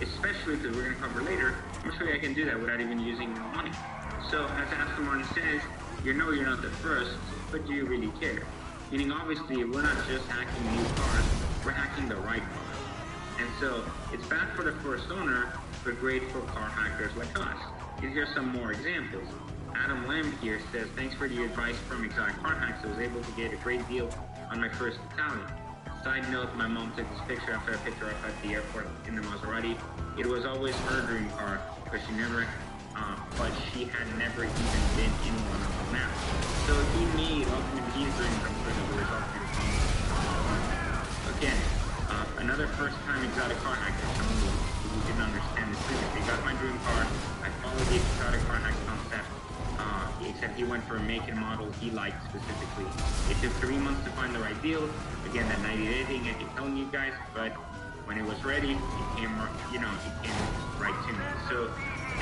Especially because we're going to cover later, I'm sure I can do that without even using money. So as Aston Martin says, you know you're not the first, but do you really care? Meaning obviously we're not just hacking new cars, we're hacking the right cars. And so it's bad for the first owner, but great for car hackers like us. And here's some more examples. Adam Lamb here says, thanks for the advice from Exotic Car Hacks. I was able to get a great deal on my first Italian. Side note, my mom took this picture after I picked her up at the airport in the Maserati. It was always her dream car, but she had never even been in one until now. So he made ultimately his dream come true as a result of his phone. Again, another first-time Exotic Car Hacker, someone who didn't understand this previously. Got my dream car. I followed the Exotic Car Hack concept. Except he went for a make and model he liked specifically. It took 3 months to find the right deal. Again, that 90-day thing I keep telling you guys, but when it was ready, it came right to me. So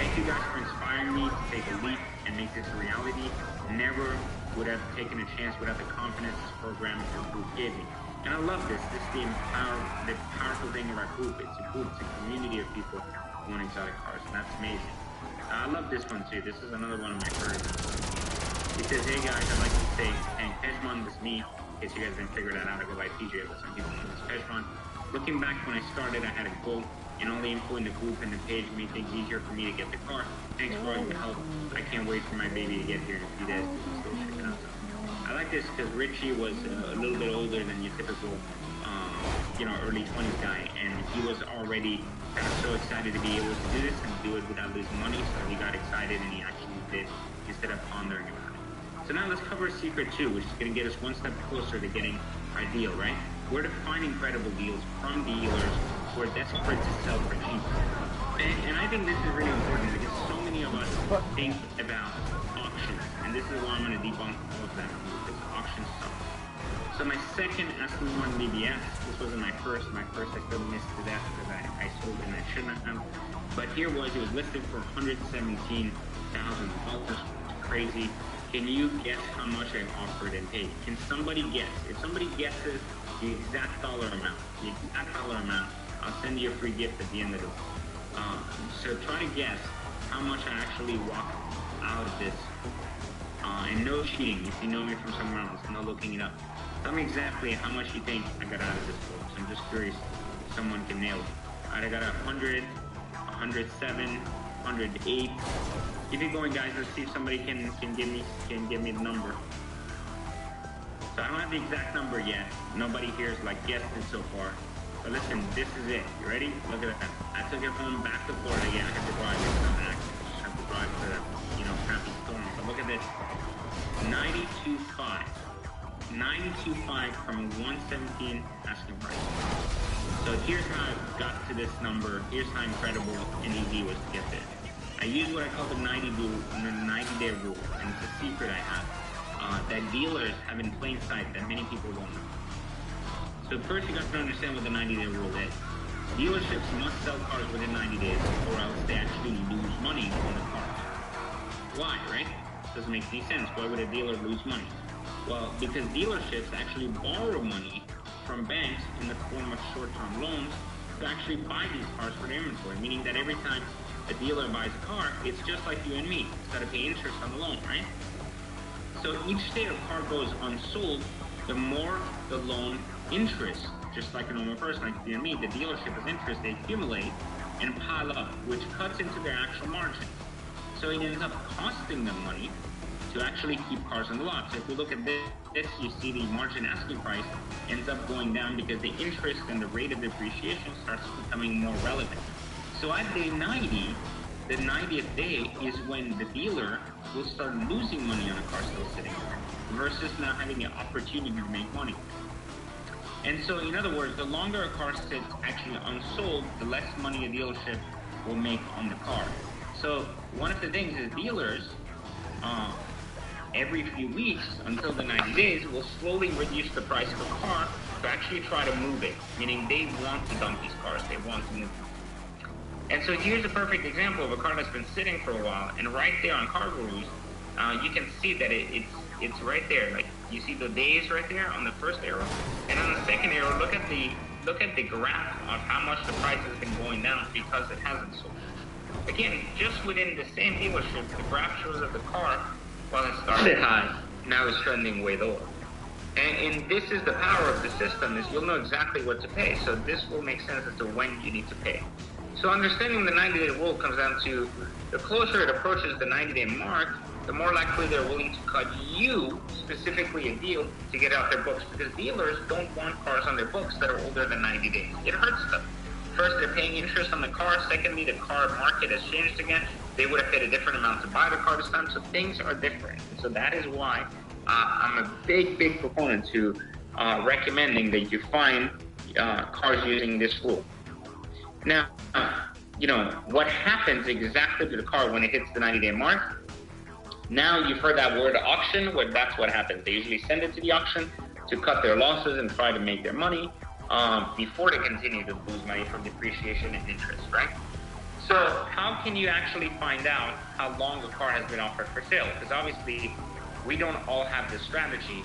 thank you guys for inspiring me to take a leap and make this a reality. Never would have taken a chance without the confidence this program or group gave me. And I love this. This is the powerful thing of our group. It's a group, it's a community of people who want exotic cars, and that's amazing. I love this one too. This is another one of my favorites. He says, hey guys, I'd like to say, thank Pejman, this is me. In case you guys didn't figure that out, I go by TJ, but some people know this Pejman. Looking back when I started, I had a goal, and all the info in the group and the page made things easier for me to get the car. Thanks for all your help. I can't wait for my baby to get here in a few days because I'm still shipping out. I like this because Richie was a little bit older than your typical, early 20s guy, and he was already kind of so excited to be able to do this and do it without losing money, so he got excited and he actually did instead of pondering about it. So now let's cover secret 2, which is going to get us one step closer to getting our deal, right? We're to find incredible deals from dealers who are desperate to sell for cheap. And I think this is really important because so many of us think about auctions, and this is why I'm going to debunk all of that, because auction stuff. So my second Aston Martin BBS, this wasn't my first I still missed to death because I sold it and I shouldn't have. But here it was listed for $117,000, crazy. Can you guess how much I offered and paid? Can somebody guess? If somebody guesses the exact dollar amount, I'll send you a free gift at the end of this. So try to guess how much I actually walked out of this. And no cheating, if you know me from somewhere else, no looking it up. Tell me exactly how much you think I got out of this, folks. I'm just curious if someone can nail it. Alright, I got 100, 107, 108. Keep it going, guys. Let's see if somebody can give me the number. So I don't have the exact number yet. Nobody here is guessed it so far. But listen, this is it. You ready? Look at that. I took it home back to Florida. Yeah, I have to drive it. I just have to drive to the, crappy storm. But look at this. 92.5. 92.5 from 117 asking price. So here's how I got to this number. Here's how incredible and easy it was to get there. I used what I call the 90-day rule, and it's a secret I have that dealers have in plain sight that many people don't know. So first you got to understand what the 90-day rule is. Dealerships must sell cars within 90 days, or else they actually lose money on the cars. Why, right? Doesn't make any sense. Why would a dealer lose money? Well, because dealerships actually borrow money from banks in the form of short-term loans to actually buy these cars for their inventory, meaning that every time a dealer buys a car, it's just like you and me. It's got to pay interest on the loan, right? So each day a car goes unsold, the more the loan interest, just like a normal person like you and me, the dealership is interest, they accumulate and pile up, which cuts into their actual margin. So it ends up costing them money to actually keep cars on the lot. So if we look at this, you see the margin asking price ends up going down because the interest and the rate of depreciation starts becoming more relevant. So at day 90, the 90th day is when the dealer will start losing money on a car still sitting there versus now having the opportunity to make money. And so, in other words, the longer a car sits actually unsold, the less money a dealership will make on the car. So one of the things is dealers, every few weeks until the 90 days, will slowly reduce the price of a car to actually try to move it, meaning they want to dump these cars, they want to move them. And so here's a perfect example of a car that's been sitting for a while, and right there on Car Gurus, you can see that it's right there. Like you see the days right there on the first arrow, and on the second arrow, look at the graph of how much the price has been going down because it hasn't sold. Again, just within the same dealership, the graph shows that the car, while it started high, now is trending way lower. And this is the power of the system, is you'll know exactly what to pay. So this will make sense as to when you need to pay. So understanding the 90-day rule comes down to the closer it approaches the 90-day mark, the more likely they're willing to cut you, specifically a deal, to get out their books. Because dealers don't want cars on their books that are older than 90 days. It hurts them. First, they're paying interest on the car. Secondly, the car market has changed again. They would have paid a different amount to buy the car this time. So things are different. And so that is why I'm a big proponent to recommending that you find cars using this rule. Now, what happens exactly to the car when it hits the 90-day mark? Now you've heard that word auction, where that's what happens. They usually send it to the auction to cut their losses and try to make their money before they continue to lose money from depreciation and interest, right? So how can you actually find out how long a car has been offered for sale? Because obviously we don't all have this strategy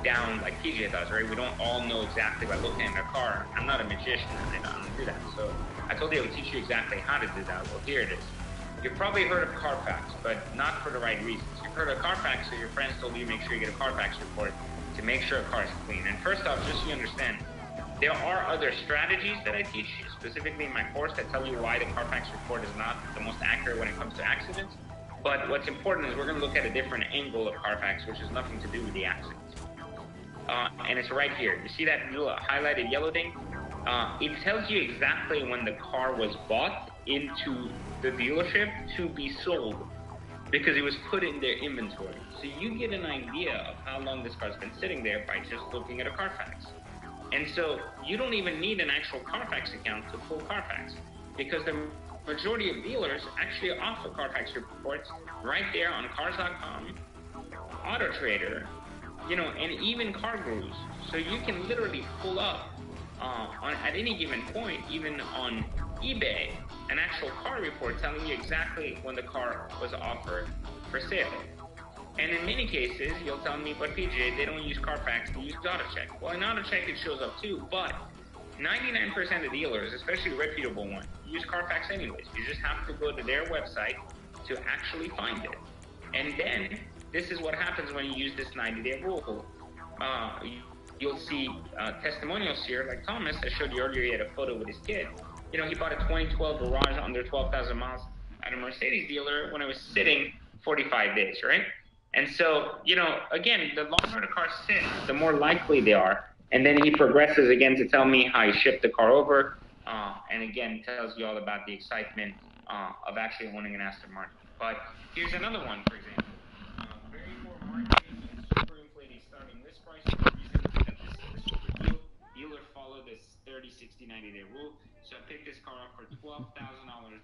down like TJ does, right? We don't all know exactly by looking at a car. I'm not a magician, I don't do that. So I told you I would teach you exactly how to do that. Well, here it is. You've probably heard of Carfax, but not for the right reasons. You've heard of Carfax, so your friends told you make sure you get a Carfax report to make sure a car is clean. And first off, just so you understand, there are other strategies that I teach, specifically in my course, that tell you why the Carfax report is not the most accurate when it comes to accidents. But what's important is we're going to look at a different angle of Carfax, which has nothing to do with the accidents. And it's right here. You see that little highlighted yellow thing? It tells you exactly when the car was bought into the dealership to be sold, because it was put in their inventory. So you get an idea of how long this car's been sitting there by just looking at a Carfax. And so you don't even need an actual Carfax account to pull Carfax, because the majority of dealers actually offer Carfax reports right there on Cars.com, AutoTrader, and even Car Gurus. So you can literally pull up at any given point, even on eBay, an actual car report telling you exactly when the car was offered for sale. And in many cases, you'll tell me, but PJ, they don't use Carfax, they use AutoCheck. Well, in AutoCheck, it shows up too, but 99% of dealers, especially reputable ones, use Carfax anyways. You just have to go to their website to actually find it. And then, this is what happens when you use this 90-day rule. You'll see testimonials here, like Thomas, I showed you earlier, he had a photo with his kid. He bought a 2012 garage under 12,000 miles at a Mercedes dealer when it was sitting 45 days, right? And so, again, the longer the cars sit, the more likely they are. And then he progresses again to tell me how he shipped the car over. And again, tells you all about the excitement of actually owning an Aston Martin. But here's another one, for example. Very poor marketing, super inflated starting list price. The reason that this was a deal. Dealer followed this 30, 60, 90-day rule. So I picked this car up for $12,000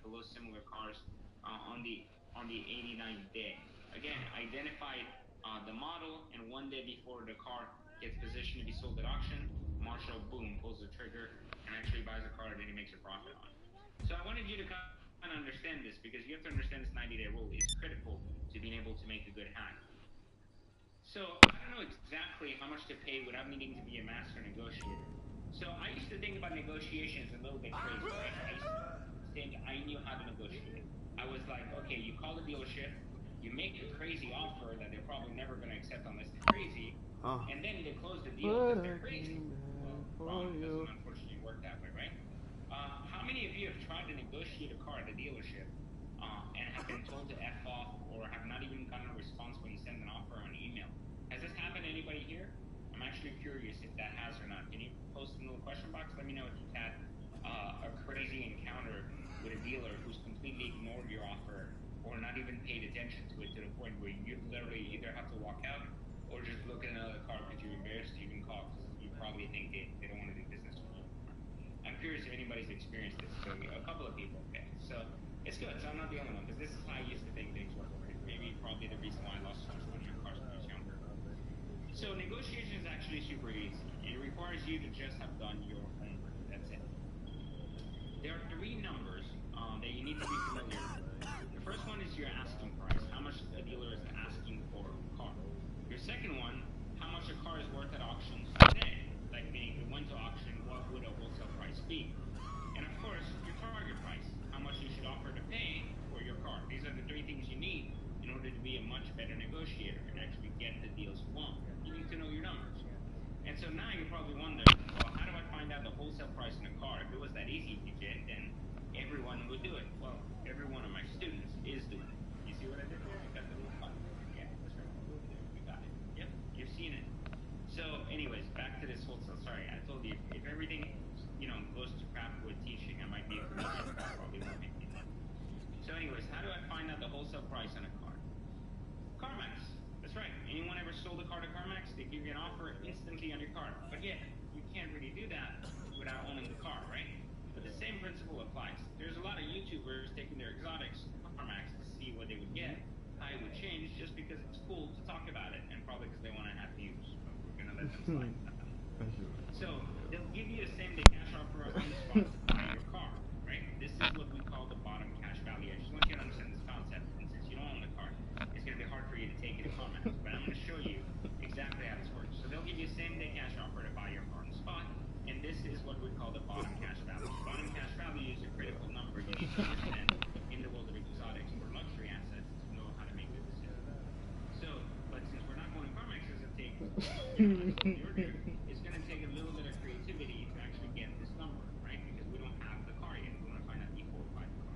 below similar cars on the 89th day. Again, identified the model, and one day before the car gets positioned to be sold at auction, Marshall, boom, pulls the trigger and actually buys a car that he makes a profit on. So I wanted you to kind of understand this, because you have to understand this 90-day rule is critical to being able to make a good hack. So I don't know exactly how much to pay without needing to be a master negotiator. So I used to think about negotiations a little bit crazy, right? I used to think I knew how to negotiate. I was like, okay, you call the dealership, you make a crazy offer that they're probably never going to accept unless they're crazy, and then they close the deal because they're crazy. Well, wrong. It doesn't unfortunately work that way, right? How many of you have tried to negotiate a car at the dealership and have been told to F off or have not even gotten a response when you send an offer on email? Has this happened to anybody here? I'm actually curious if that has or not. Can you post in the little question box? Let me know if you've had a crazy encounter with a dealer who's completely ignored your offer or not even paid attention to it to the point where you literally either have to walk out or just look at another car because you're embarrassed to even call because you probably think they don't want to do business with you. I'm curious if anybody's experienced this. So a couple of people, okay. So it's good. So I'm not the only one because this is how I used to think things were. Maybe probably the reason why I lost so much money on cars when I was younger. So negotiation is actually super easy. It requires you to just have done your homework. That's it. There are three numbers that you need to be familiar with. The first one is your asking price, how much a dealer is asking for a car. Your second one, how much a car is worth at auctions today. Like meaning, if it went to auction, what would a wholesale price be? And of course, your target price, how much you should offer to pay for your car. These are the three things you need in order to be a much better negotiator and actually get the deals you want. You need to know your numbers. And so now you're probably wondering, well, how do I find out the wholesale price in a car? If it was that easy to get, then everyone would do it. Well, every one of my students is doing it. You see what I did there? I got the little button. Yeah, that's right. You got it. Yep, you've seen it. So anyways, back to this wholesale. Sorry, I told you, if everything, goes to crap with teaching, I might be a comedian, but I probably won't make it. So anyways, how do I find out the wholesale price on a car? CarMax. That's right. Anyone ever sold a car to CarMax? They give you an offer instantly on your car. But yet, you can't really do that without owning the car, right? But the same principle applies. There's a lot of YouTubers taking their exotics to CarMax to see what they would get, how it would change, just because it's cool to talk about it, and probably because they want to have views. But we're going to let them slide. So, they'll give you a same-day cash offer on the spot to buy your car, right? This is what we call the bottom cash value. I just want you to understand this concept, and since you don't own the car, it's going to be hard for you to take it to CarMax, but I'm going to show you exactly how this works. So they'll give you a same-day cash offer to buy your car on the spot, and this is what we call the bottom cash value. Bottom cash value is a critical number you need to understand in the world of exotics or luxury assets to know how to make the decision. So, but since we're not going to CarMax, it's going to take, it's going to take a little bit of creativity to actually get this number, right? Because we don't have the car yet. We want to find out the qualified car.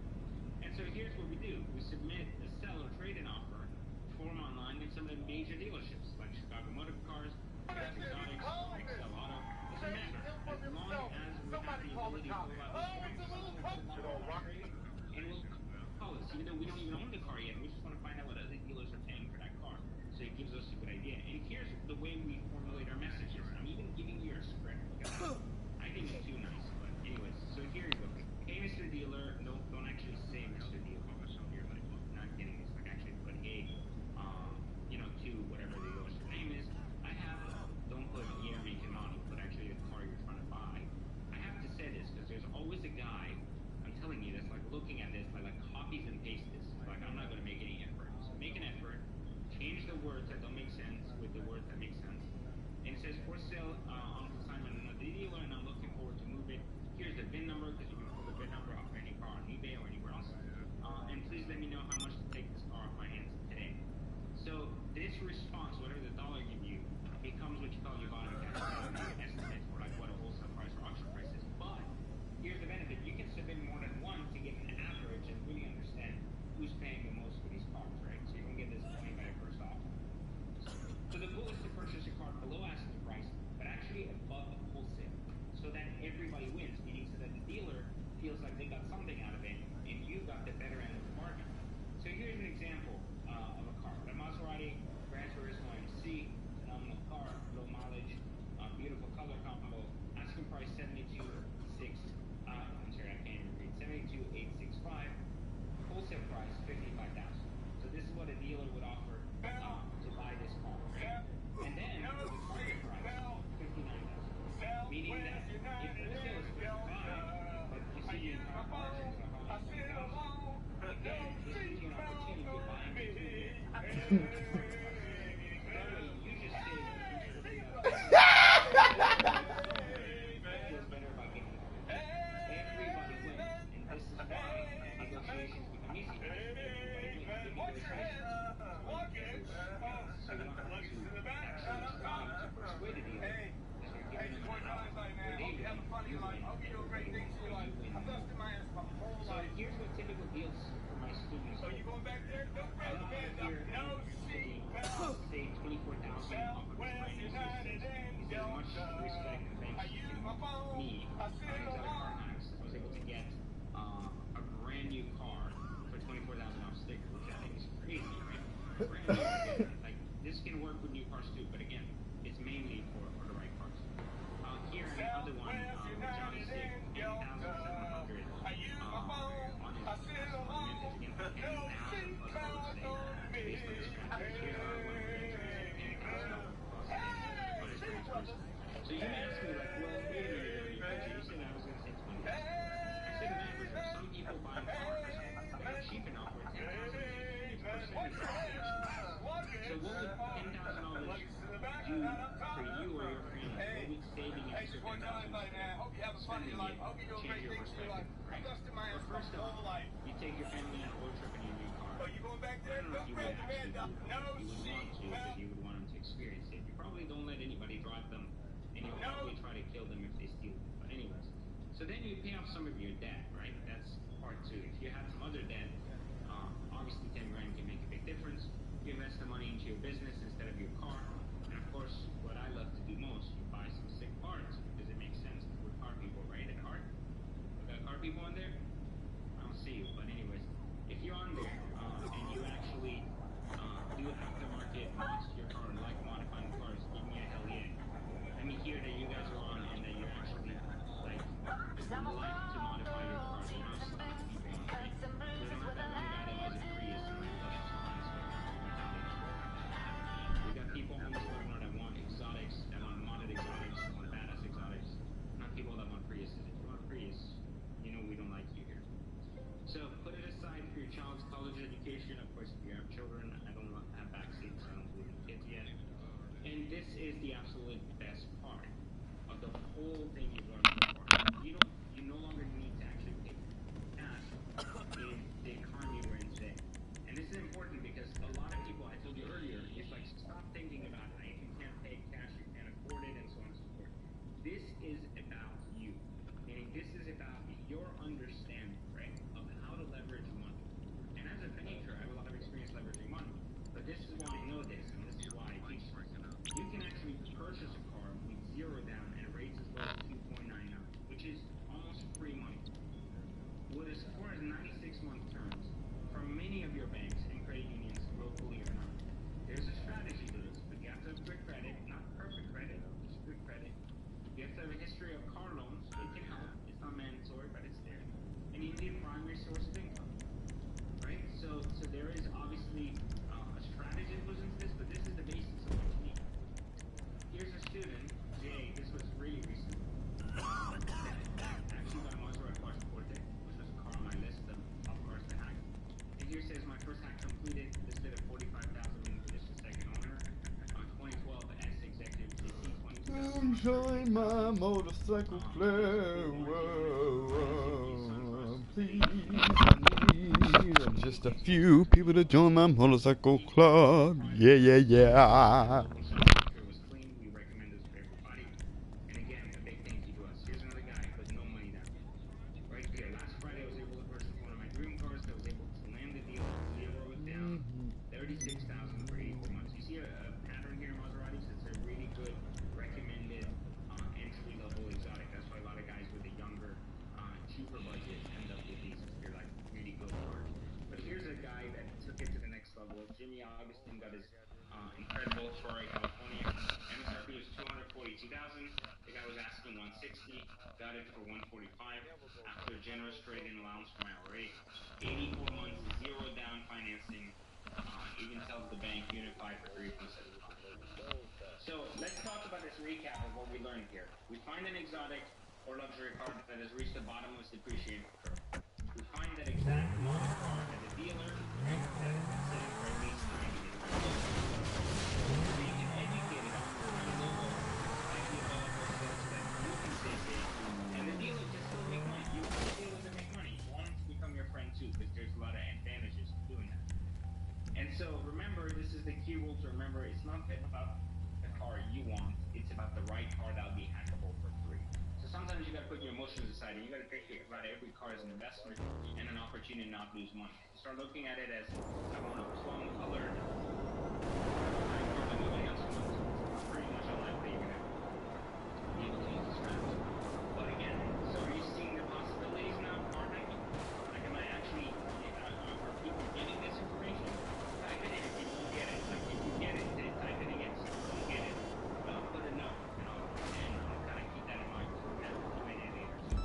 And so here's what we do. We submit the sell or trade-in offer form online in some of the major dealerships like Chicago Motor Cars, Exotics, Excel Auto. Doesn't matter. As long as we have the ability to fill out this form, and we'll call us, even though we don't even own the car yet, we just want to find out what other dealers are paying for that car. So it gives us a good idea. And here's the way we formulate our messages. I'm even giving you a script. I think it's too nice, but anyways. So here you go. Hey, Mr. Dealer. No, don't actually say Mr. Dealer. So you're like, not getting this. Like actually put hey, to whatever the dealer's name is. I have. Don't put year, make, and model, but actually the car you're trying to buy. I have to say this because there's always a guy. I'm telling you this, like looking at this, like copies and paste this. Like I'm not going to make any effort. So make an effort. Change the words that don't make sense with the words that make sense. And it says for sale on consignment another dealer, and I'm looking forward to move it. Here's the VIN number because you can pull the VIN number off any car on eBay or anywhere else. And please let me know how much to take this car off my hands today. So this response, whatever the dollar give you, becomes what you call your bottom cash value estimate for like what a wholesale price or auction price is. But here's the benefit: you can submit more than one to get an average and really understand who's paying the most for these cars, right? So you don't get this point by first off. So the goal is to purchase a car below asking price, but actually above wholesale, so that everybody wins, meaning so that the dealer feels like they got something out of it, and you got the better end of the bargain. So here's an example of a car. The Maserati Gran Turismo MC, phenomenal car, low mileage, beautiful color combo, asking price 72,600. I'm sorry, I can't even read. 72,865. Wholesale price 55,000. So this is what a dealer would offer to buy this car, right? And then the target price 59,000. Meaning that if wholesale is 55, but you see the entire margins are again, this gives you an opportunity to buy into it. That way you just save easy. But again, give me those prices. So you don't have to actually try to persuade a dealer that you're giving them an out where they win, you win, everybody wins, or you win more. So here's what typical deals for my students. So you going back there? Here, say 24,000 off of his brand new C6. He says much respect and thanks to me on Exotic Car Hacks. I was able to get a brand new car for 24,000 off sticker, which I think is crazy, right? Brand new. Like this can work with new cars too, but again, it's mainly for the right cars. Here another one, Gta5 80,700 on his vintage again, 10,000 plus I would say based on the scratches. Here one of the features, 10,000 plus on his transfers. So you may ask me like, well, wait a minute, you said I was going to say 20,000. I said an average of some people buying cars that are cheap enough where 10,000 is a percentage of the so what would $10,000 do for you or your family? What would saving an extra $10,000 spending it change your perspective, right? Well, first off, you take your family on a road trip in your new car. I don't know if you would actually do it. You would want to because you would want them to experience it. You probably don't let anybody drive them, and you probably try to kill them if they steal it. But anyways, so then you pay off some of your debt, right? That's part two. If you had some other debt, obviously 10 grand can make a big difference. You invest the money into your business instead of your car. And of course, what I love to do most, you buy some sick parts because it makes sense. We're car people, right? At heart. We got car people on there? I don't see you, but anyways, if you're on there and you actually do aftermarket mods to your car and like modifying cars, give me a hell yeah. Let me hear that you guys are on and that you're actually like to modify your cars. You don't stop people on, right? We don't have that one guy that has a Prius and like loves to find stuff. We got people on this webinar that want exotics, that want modded exotics, that want badass exotics, not people that want Priuses. If you want a Prius, you know we don't like you here. So put it aside for your child's college education. Of course, if you have children, I don't have backseats, I don't believe in kids yet. And this is the absolute best part of the whole thing you've learned so far. You no longer need to actually pay cash in the economy we're in today. And this is important because a lot of people, I told you earlier, it's like stop thinking about if you can't pay cash, you can't afford it, and so on and so forth. This is about you. Meaning this is about your understanding, right, of how to leverage money. And as a banker, I have a lot of experience leveraging money. But this is why I know this, and this is why I teach this. You can actually purchase a car with zero down and rates as low as 2.99, which is almost free money. With as far as 96-month terms from many of your banks and credit unions, locally or not. There's a strategy to this, but you have to have good credit, not perfect credit, just good credit. You have to have a history of car loans. It can help. It's not mandatory, but it's there. And you need a primary source of income, right? So there is obviously a strategy that goes into this, but this is the basics of what you need. Here's a student, Jay, this was really recent, that actually got a Maserati Forte, which was a car on my list of top cars to hack. And here says my first hack completed, listed at 45,000, just a second owner, 2012 S Executive GT 22,000. Join my motorcycle club. Please, I need just a few people to join my motorcycle club. Yeah, yeah, yeah. Was clean. We recommend this for everybody. And again, a big thank you to us. Here's another guy who put no money down. Right here. Last Friday, I was able to purchase one of my dream cars. I was able to land the deal, zero it down, 36,000 for 84 months. You see a pattern here in Maseratis? It's a really good recommended entry-level exotic. That's why a lot of guys with a younger, cheaper budget end up with these. They're like really good cars. But here's a guy that took it to the next level. Jimmy Augustine got his incredible Ferrari California. MSRP was 242,000. The guy was asking 160. Got it for 145 after a generous trade-in allowance from IRA. 84 months, zero down financing. Even tells the bank unified for 3.75. So let's talk about this recap of what we learned here. We find an exotic or luxury car that has reached the bottom of its depreciation curve. We find that exact model car at the dealer, right, that has been sitting for at least 90 days. We can educate it on the level, slightly above those that you can save big, and the dealer can still make money. You want the dealer to make money. You want him to become your friend too, because there's a lot of advantages so remember, this is the key rule to remember. It's not about the car you want. It's about the right car that'll be hackable for free. So sometimes you got to put your emotions aside and you got to think about every car as an investment and an opportunity to not lose money. You start looking at it as, I want a plum colored car that nobody else wants. It's pretty much unlikely you're going to be able to use this strategy. But again, so are you seeing the possibilities now of car hacking? Like, am I actually, are people getting this information? Type it in if you don't get it. Like, if you get it, then type it again. So if you don't get it, put a note, and I'll kind of keep that in mind. So we're going to point it later too.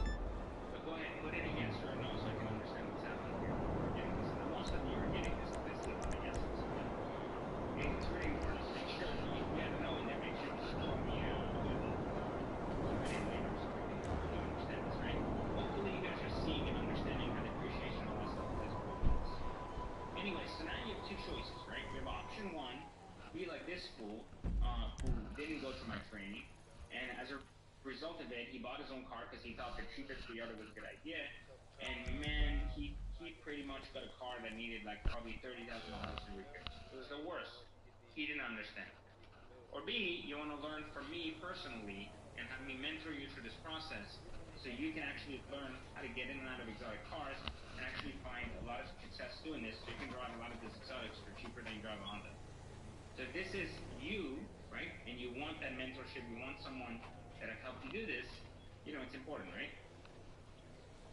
But go ahead, put in a yes or a no so I can understand what's happening here. Getting this. And most of you are getting this because I see a lot of yeses. And it's really important to make sure that you get a no in there. Make sure you show me out. Put it in later so we can really understand this, right? Hopefully you guys are seeing and understanding how depreciation all this stuff is working. Anyway, so now you have two choices, right? You have option one, be like this fool who didn't go to my training, and as a result of it, he bought his own car because he thought the cheaper Toyota was a good idea, and man, he pretty much got a car that needed like probably $30,000 in repairs. It was the worst. He didn't understand. Or B, you want to learn from me personally and have me mentor you through this process so you can actually learn how to get in and out of exotic cars and actually find a lot of success doing this so you can drive a lot of these exotics for cheaper than you drive a Honda. So if this is you, right, and you want that mentorship, you want someone that have helped you do this, you know, it's important, right?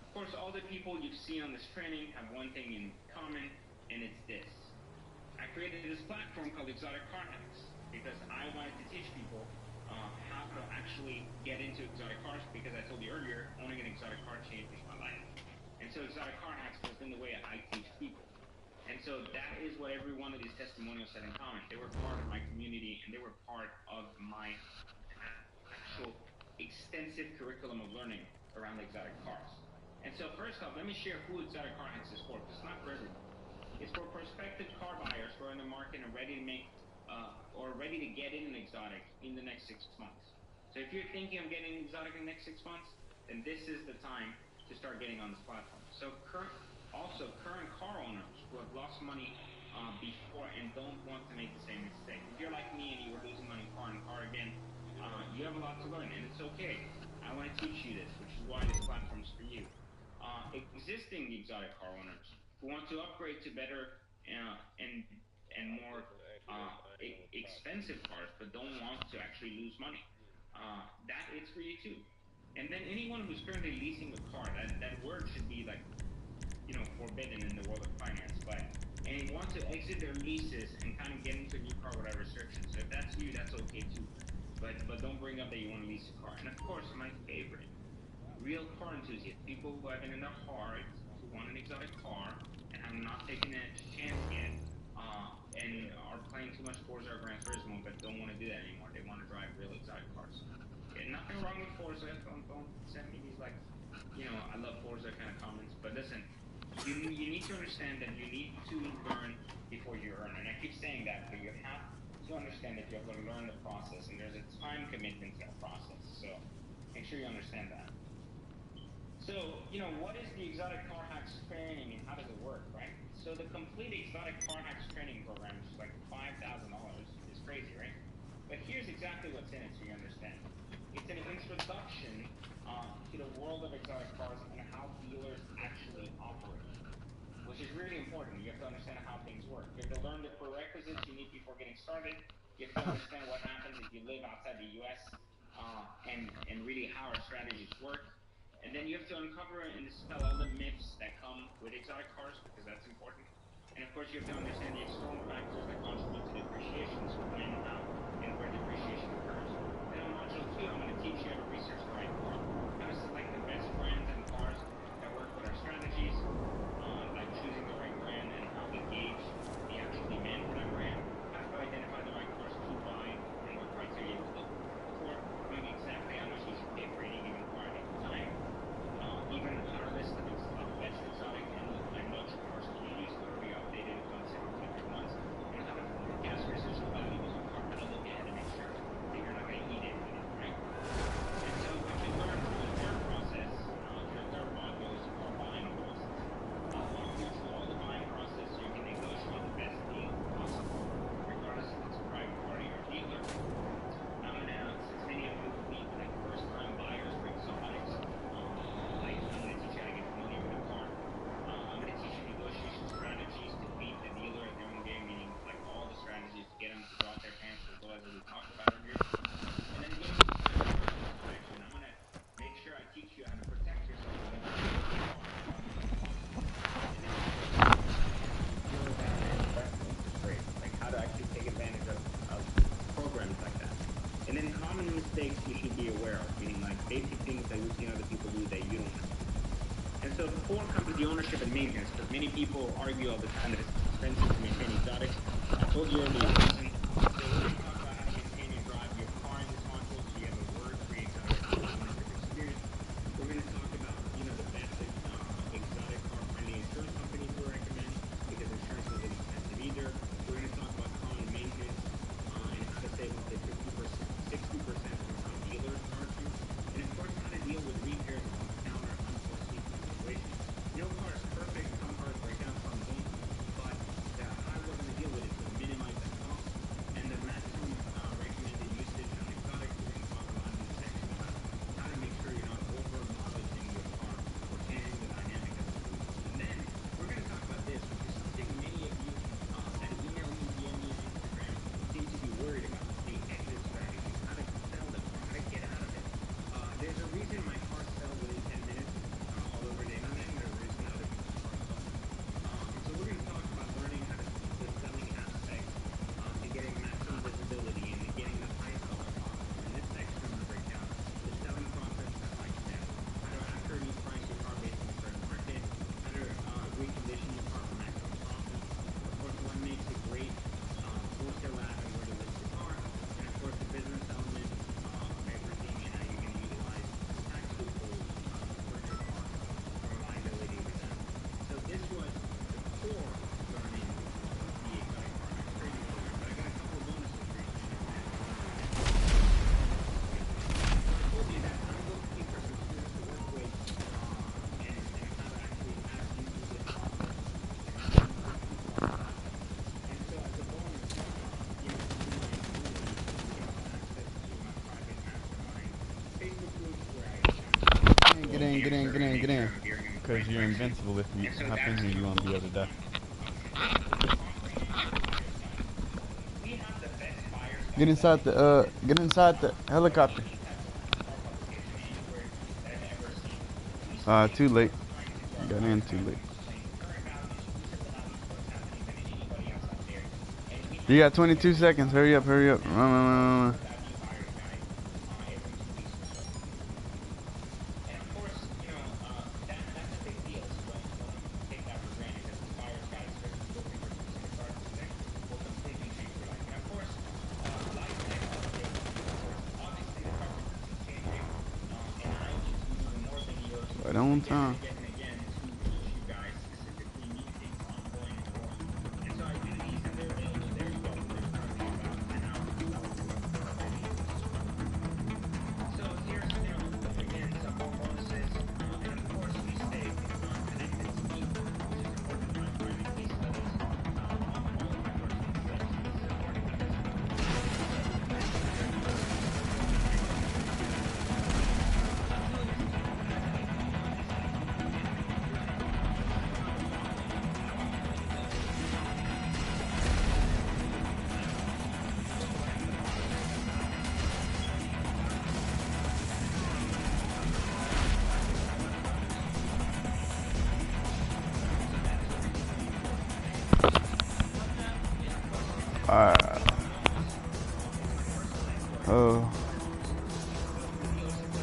Of course, all the people you've seen on this training have one thing in common, and it's this. I created this platform called Exotic Car Hacks because I wanted to teach people how to actually get into exotic cars because I told you earlier, owning an exotic car changed my life. And so Exotic Car Hacks has been the way I teach people. And so that is what every one of these testimonials had in common. They were part of my community and they were part of my actual extensive curriculum of learning around exotic cars. And so first off, let me share who Exotic Car Hacks is for, because it's not for everyone. It's for prospective car buyers who are in the market and ready to make or ready to get in an exotic in the next 6 months. So if you're thinking of getting an exotic in the next 6 months, then this is the time to start getting on this platform. So current car owners who have lost money before and don't want to make the same mistake. If you're like me and you were losing money car and car again, you have a lot to learn, and it's okay. I want to teach you this, which is why this platform is for you. Existing exotic car owners who want to upgrade to better and more expensive cars, but don't want to actually lose money. That it's for you too. And then anyone who's currently leasing a car, that word should be like, you know, forbidden in the world of finance, but and want to exit their leases and kind of get into a new car without restrictions. So if that's you, that's okay too. But don't bring up that you want to lease a car. And of course, my favorite, real car enthusiasts, people who have it in their heart who want an exotic car and have not taken a chance yet, and are playing too much Forza or Gran Turismo, but don't want to do that anymore. They want to drive real exotic cars. Okay, nothing wrong with Forza. Don't send me these like, you know, I love Forza kind of comments. But listen, you need to understand that you need to learn before you earn. And I keep saying that, but you have to understand that you have to learn the process, and there's a time commitment to that process. So make sure you understand that. So, you know, what is the Exotic Car Hacks training and how does it work, right? So the complete Exotic Car Hacks training program, which is like $5,000, is crazy, right? But here's exactly what's in it so you understand. It's an introduction to the world of exotic cars and how dealers actually operate, which is really important. You have to understand how things work. You have to learn the prerequisites you need before getting started. You have to understand what happens if you live outside the U.S. And really how our strategies work. And then you have to uncover and dispel all the myths that come with exotic cars, because that's important. And of course, you have to understand the external factors that contribute to depreciation, so when, how, and where depreciation occurs. Then on module 2, I'm going to teach you how to research the right car, how to select the best brands and cars that work with our strategies, like choosing the right brand and how we gauge the actual demand for that brand, how to identify the right cars to buy, and what criteria to look for, knowing exactly how much you should pay for any given car at any time. Even our list of best exotic and luxury cars to use will be updated once every 3 months, and how to forecast residual values of car, how to look ahead and make sure that you're not going to eat it, right? And so what you learn through the many people argue all the time that it's expensive to maintain exotics. I told you earlier, listen. So we're going to talk about how to maintain and drive your car in this module so you have a worry-free exotic ownership experience. We're going to talk about, the best exotic car-friendly insurance companies we recommend because insurance isn't expensive either. We're going to talk about common maintenance and how to save up to 50%, 60% from some dealers charge you. And of course, how to deal with repairs and counter unforeseen situations. No car is perfect. Some cars break down, some don't. But how we're going to deal with it to minimize that cost and the maximum recommended usage on exotics. We're going to talk about in this section about how to make sure you're not over-modifying your car or changing the dynamic of the boost. And then we're going to talk about this, which is something many of you that email me, DM me on Instagram seem to be worried about, the exit strategy, how to sell the car, how to get out of it. There's a reason my cars sell within 10 minutes all over the internet, and there's a reason other people's cars don't. And so we're going to talk about learning how to the selling aspects and getting maximum visibility and getting the highest dollar possible. In this section, I'm going to break down the selling process step by step, how to accurately price your car based on the current market, how to recondition your car for maximum profit, of course, what makes a great wholesale ad and where to list your car, and of course, the business element of everything and how you can utilize tax loopholes for your car from a liability event. So this was the core learning of the exotic car max trading program, but I got a couple of bonuses for you. I told you that I'm looking for some students to work with and how to actually have you do this process and how to improve people on that. And so as a bonus, through my community, you get access to my private mastermind Facebook groups where I Get in. Because you're invincible if you hop in here, you won't be able to die. Get inside the helicopter. Too late. You got in too late. You got 22 seconds. Hurry up. Run. Right on time.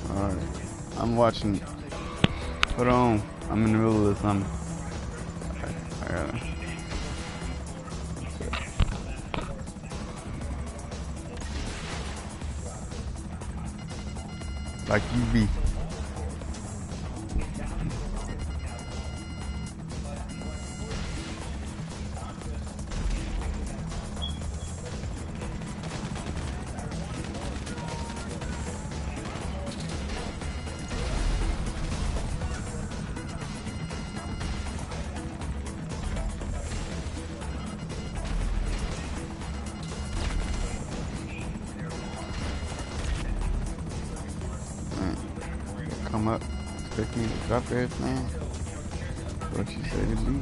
Alright. I'm watching. Hold on. I'm in the middle of something. I gotta. Like you be. Come up, expect me to drop everything. What you say to me?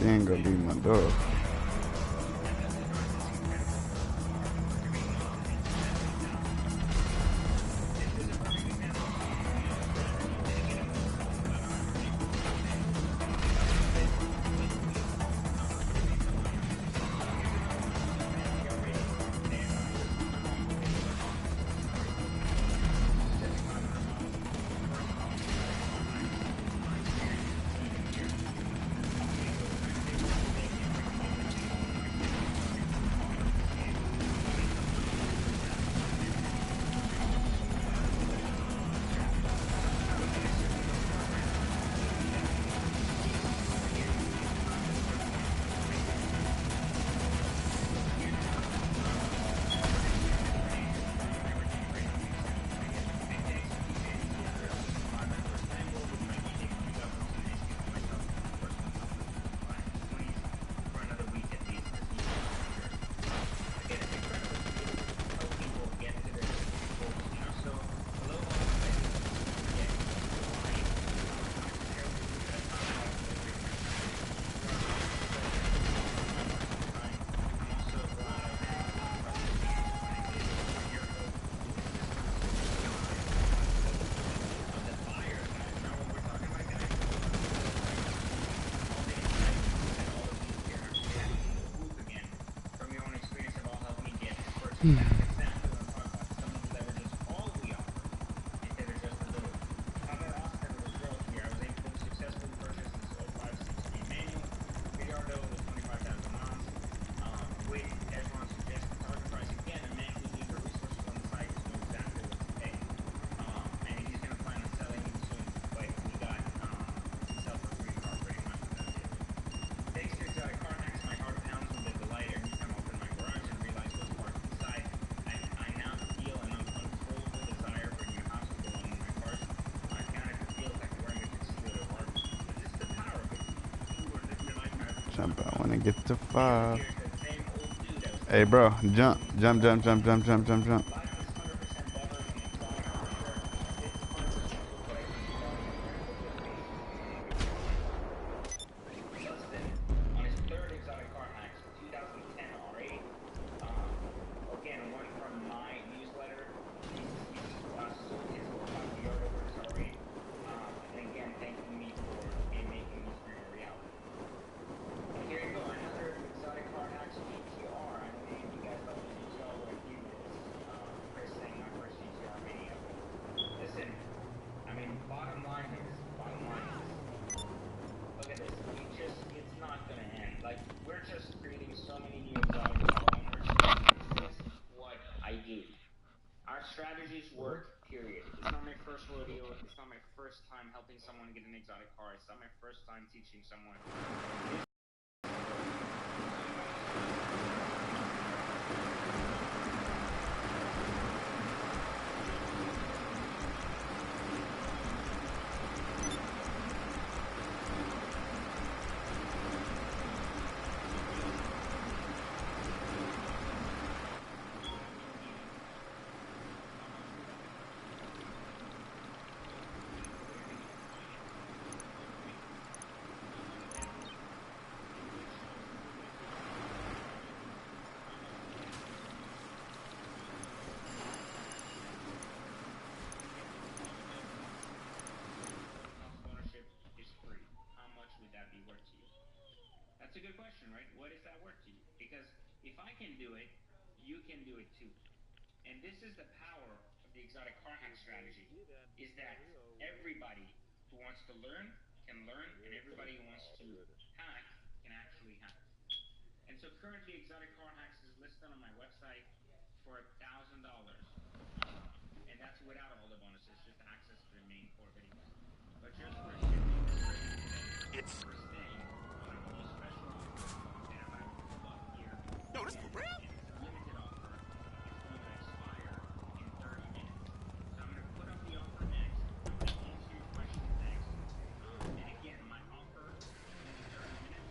Then go leave my door. Jump, I wanna get to 5. Hey, bro, jump, jump, jump, jump, jump, jump, jump, jump. On his third exotic car hacks, 2010 R8. Again, one from my newsletter. He's sold his Gta5 over his R8. And again, thanking me for making this dream a reality. And here you go, another exotic car hacks GTR. I know many of you guys love the GTR when I do this. Chris saying my first GTR mania. Listen, I mean, bottom line is, look at this. It's not gonna end. Like, we're just creating so many new exotic car owners. This is what I do. Our strategies work, period. It's not my first rodeo. It's not my first time helping someone get an exotic car. It's not my first time teaching someone. That's a good question, right? What is that worth to you? Because if I can do it, you can do it too. And this is the power of the exotic car hack strategy, is that everybody who wants to learn can learn, and everybody who wants to hack can actually hack. And so currently exotic car hacks is listed on my website for $1,000. And that's without all the bonuses, just access to the main core videos. But just for shipping, it's for staying. Yo, this for real? Limited offer. It's going to expire in 30 minutes. So I'm going to put up the offer next. I'm going to answer your questions next. And again, my offer is in 30 minutes.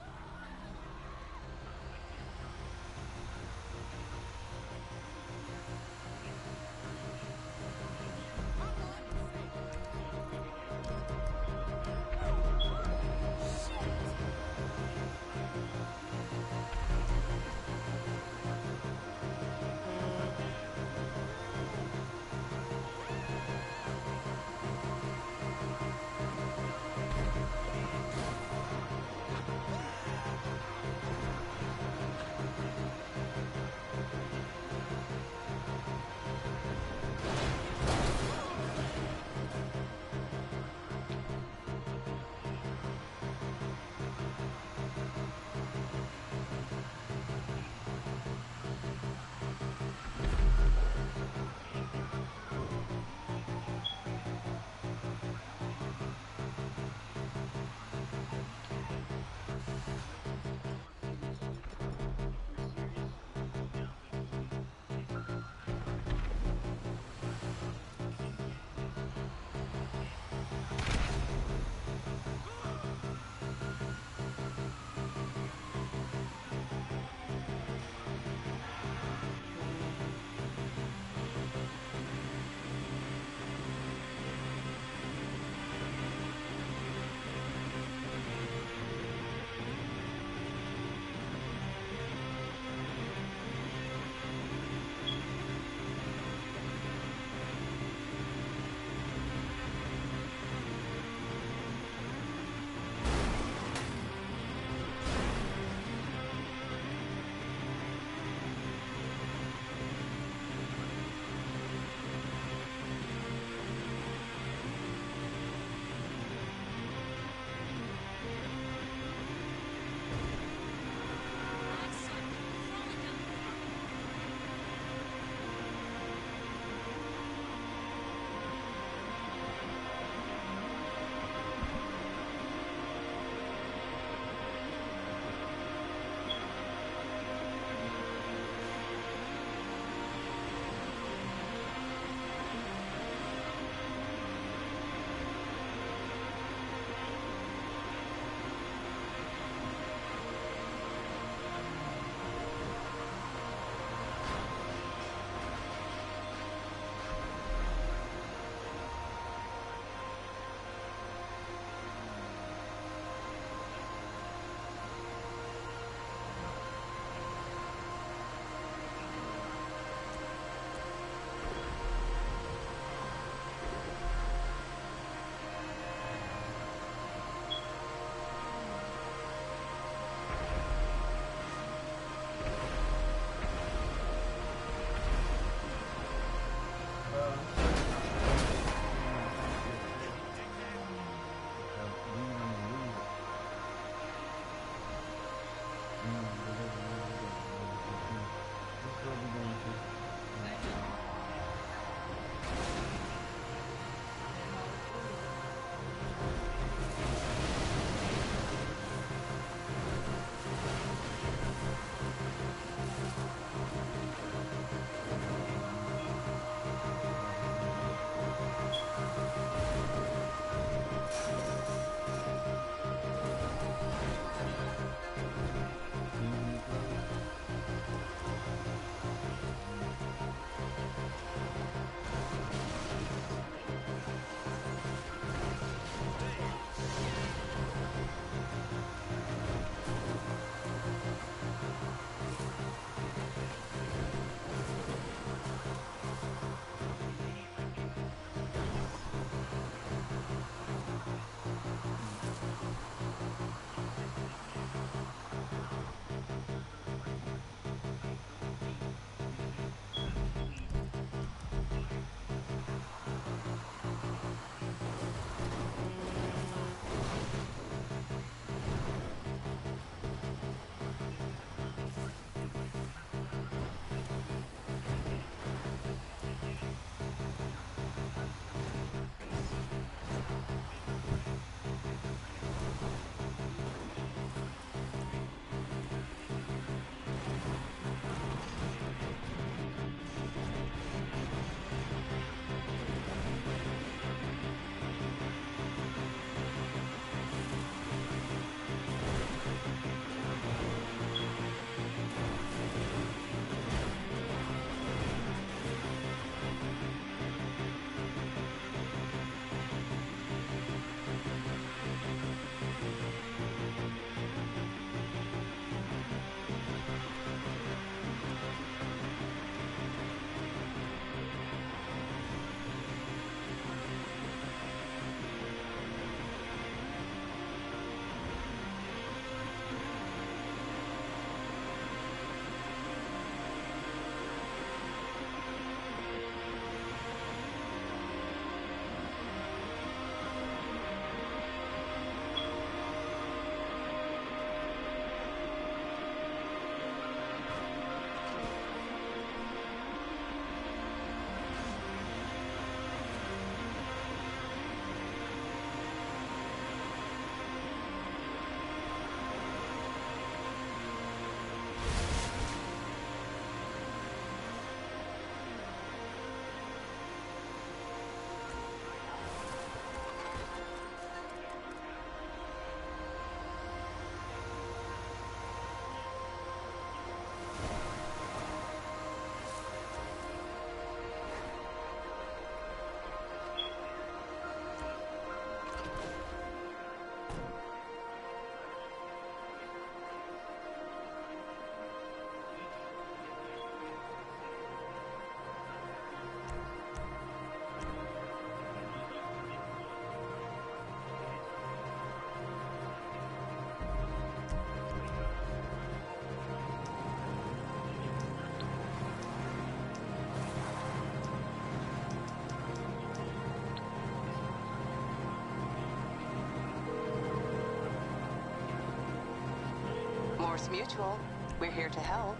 It's mutual. We're here to help.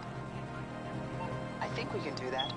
I think we can do that.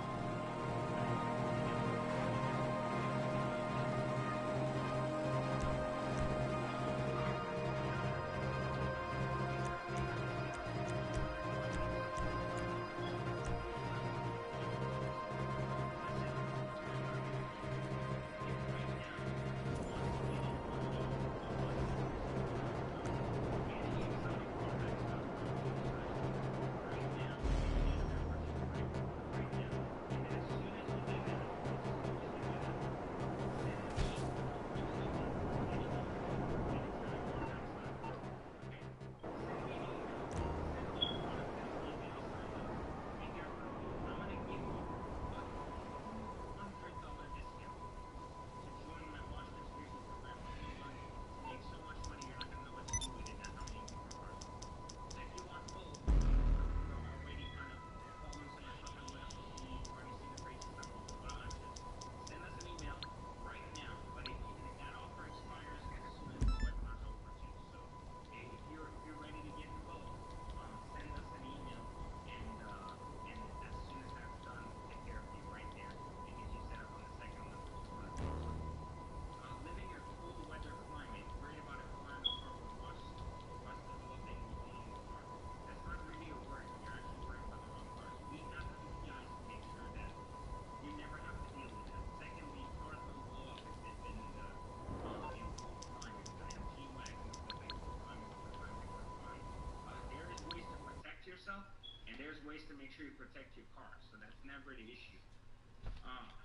yourself, and there's ways to make sure you protect your car. So that's never the issue.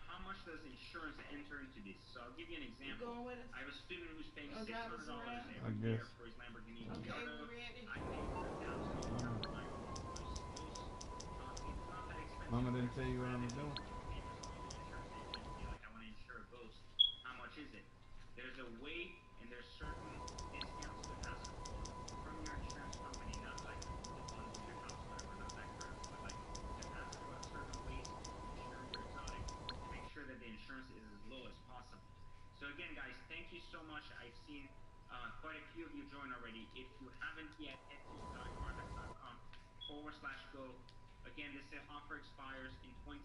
How much does insurance enter into this? So I'll give you an example. I have a student who's paying $600 every year for his Lamborghini Gallardo. I pay $1,000 for mine. It's not that expensive. Mama didn't tell you what I'm doing. Like, I want to insure a ghost. How much is it? There's a way, and there's certain discounts to ask for from your insurance company, not like the funds in your house, whatever, not that kind of, but like to ask for certain ways to insure your exotic to make sure that the insurance is as low as possible. So again, guys, thank you so much. I've seen quite a few of you join already. If you haven't yet, head to exoticproducts.com/go. Again, this offer expires in 20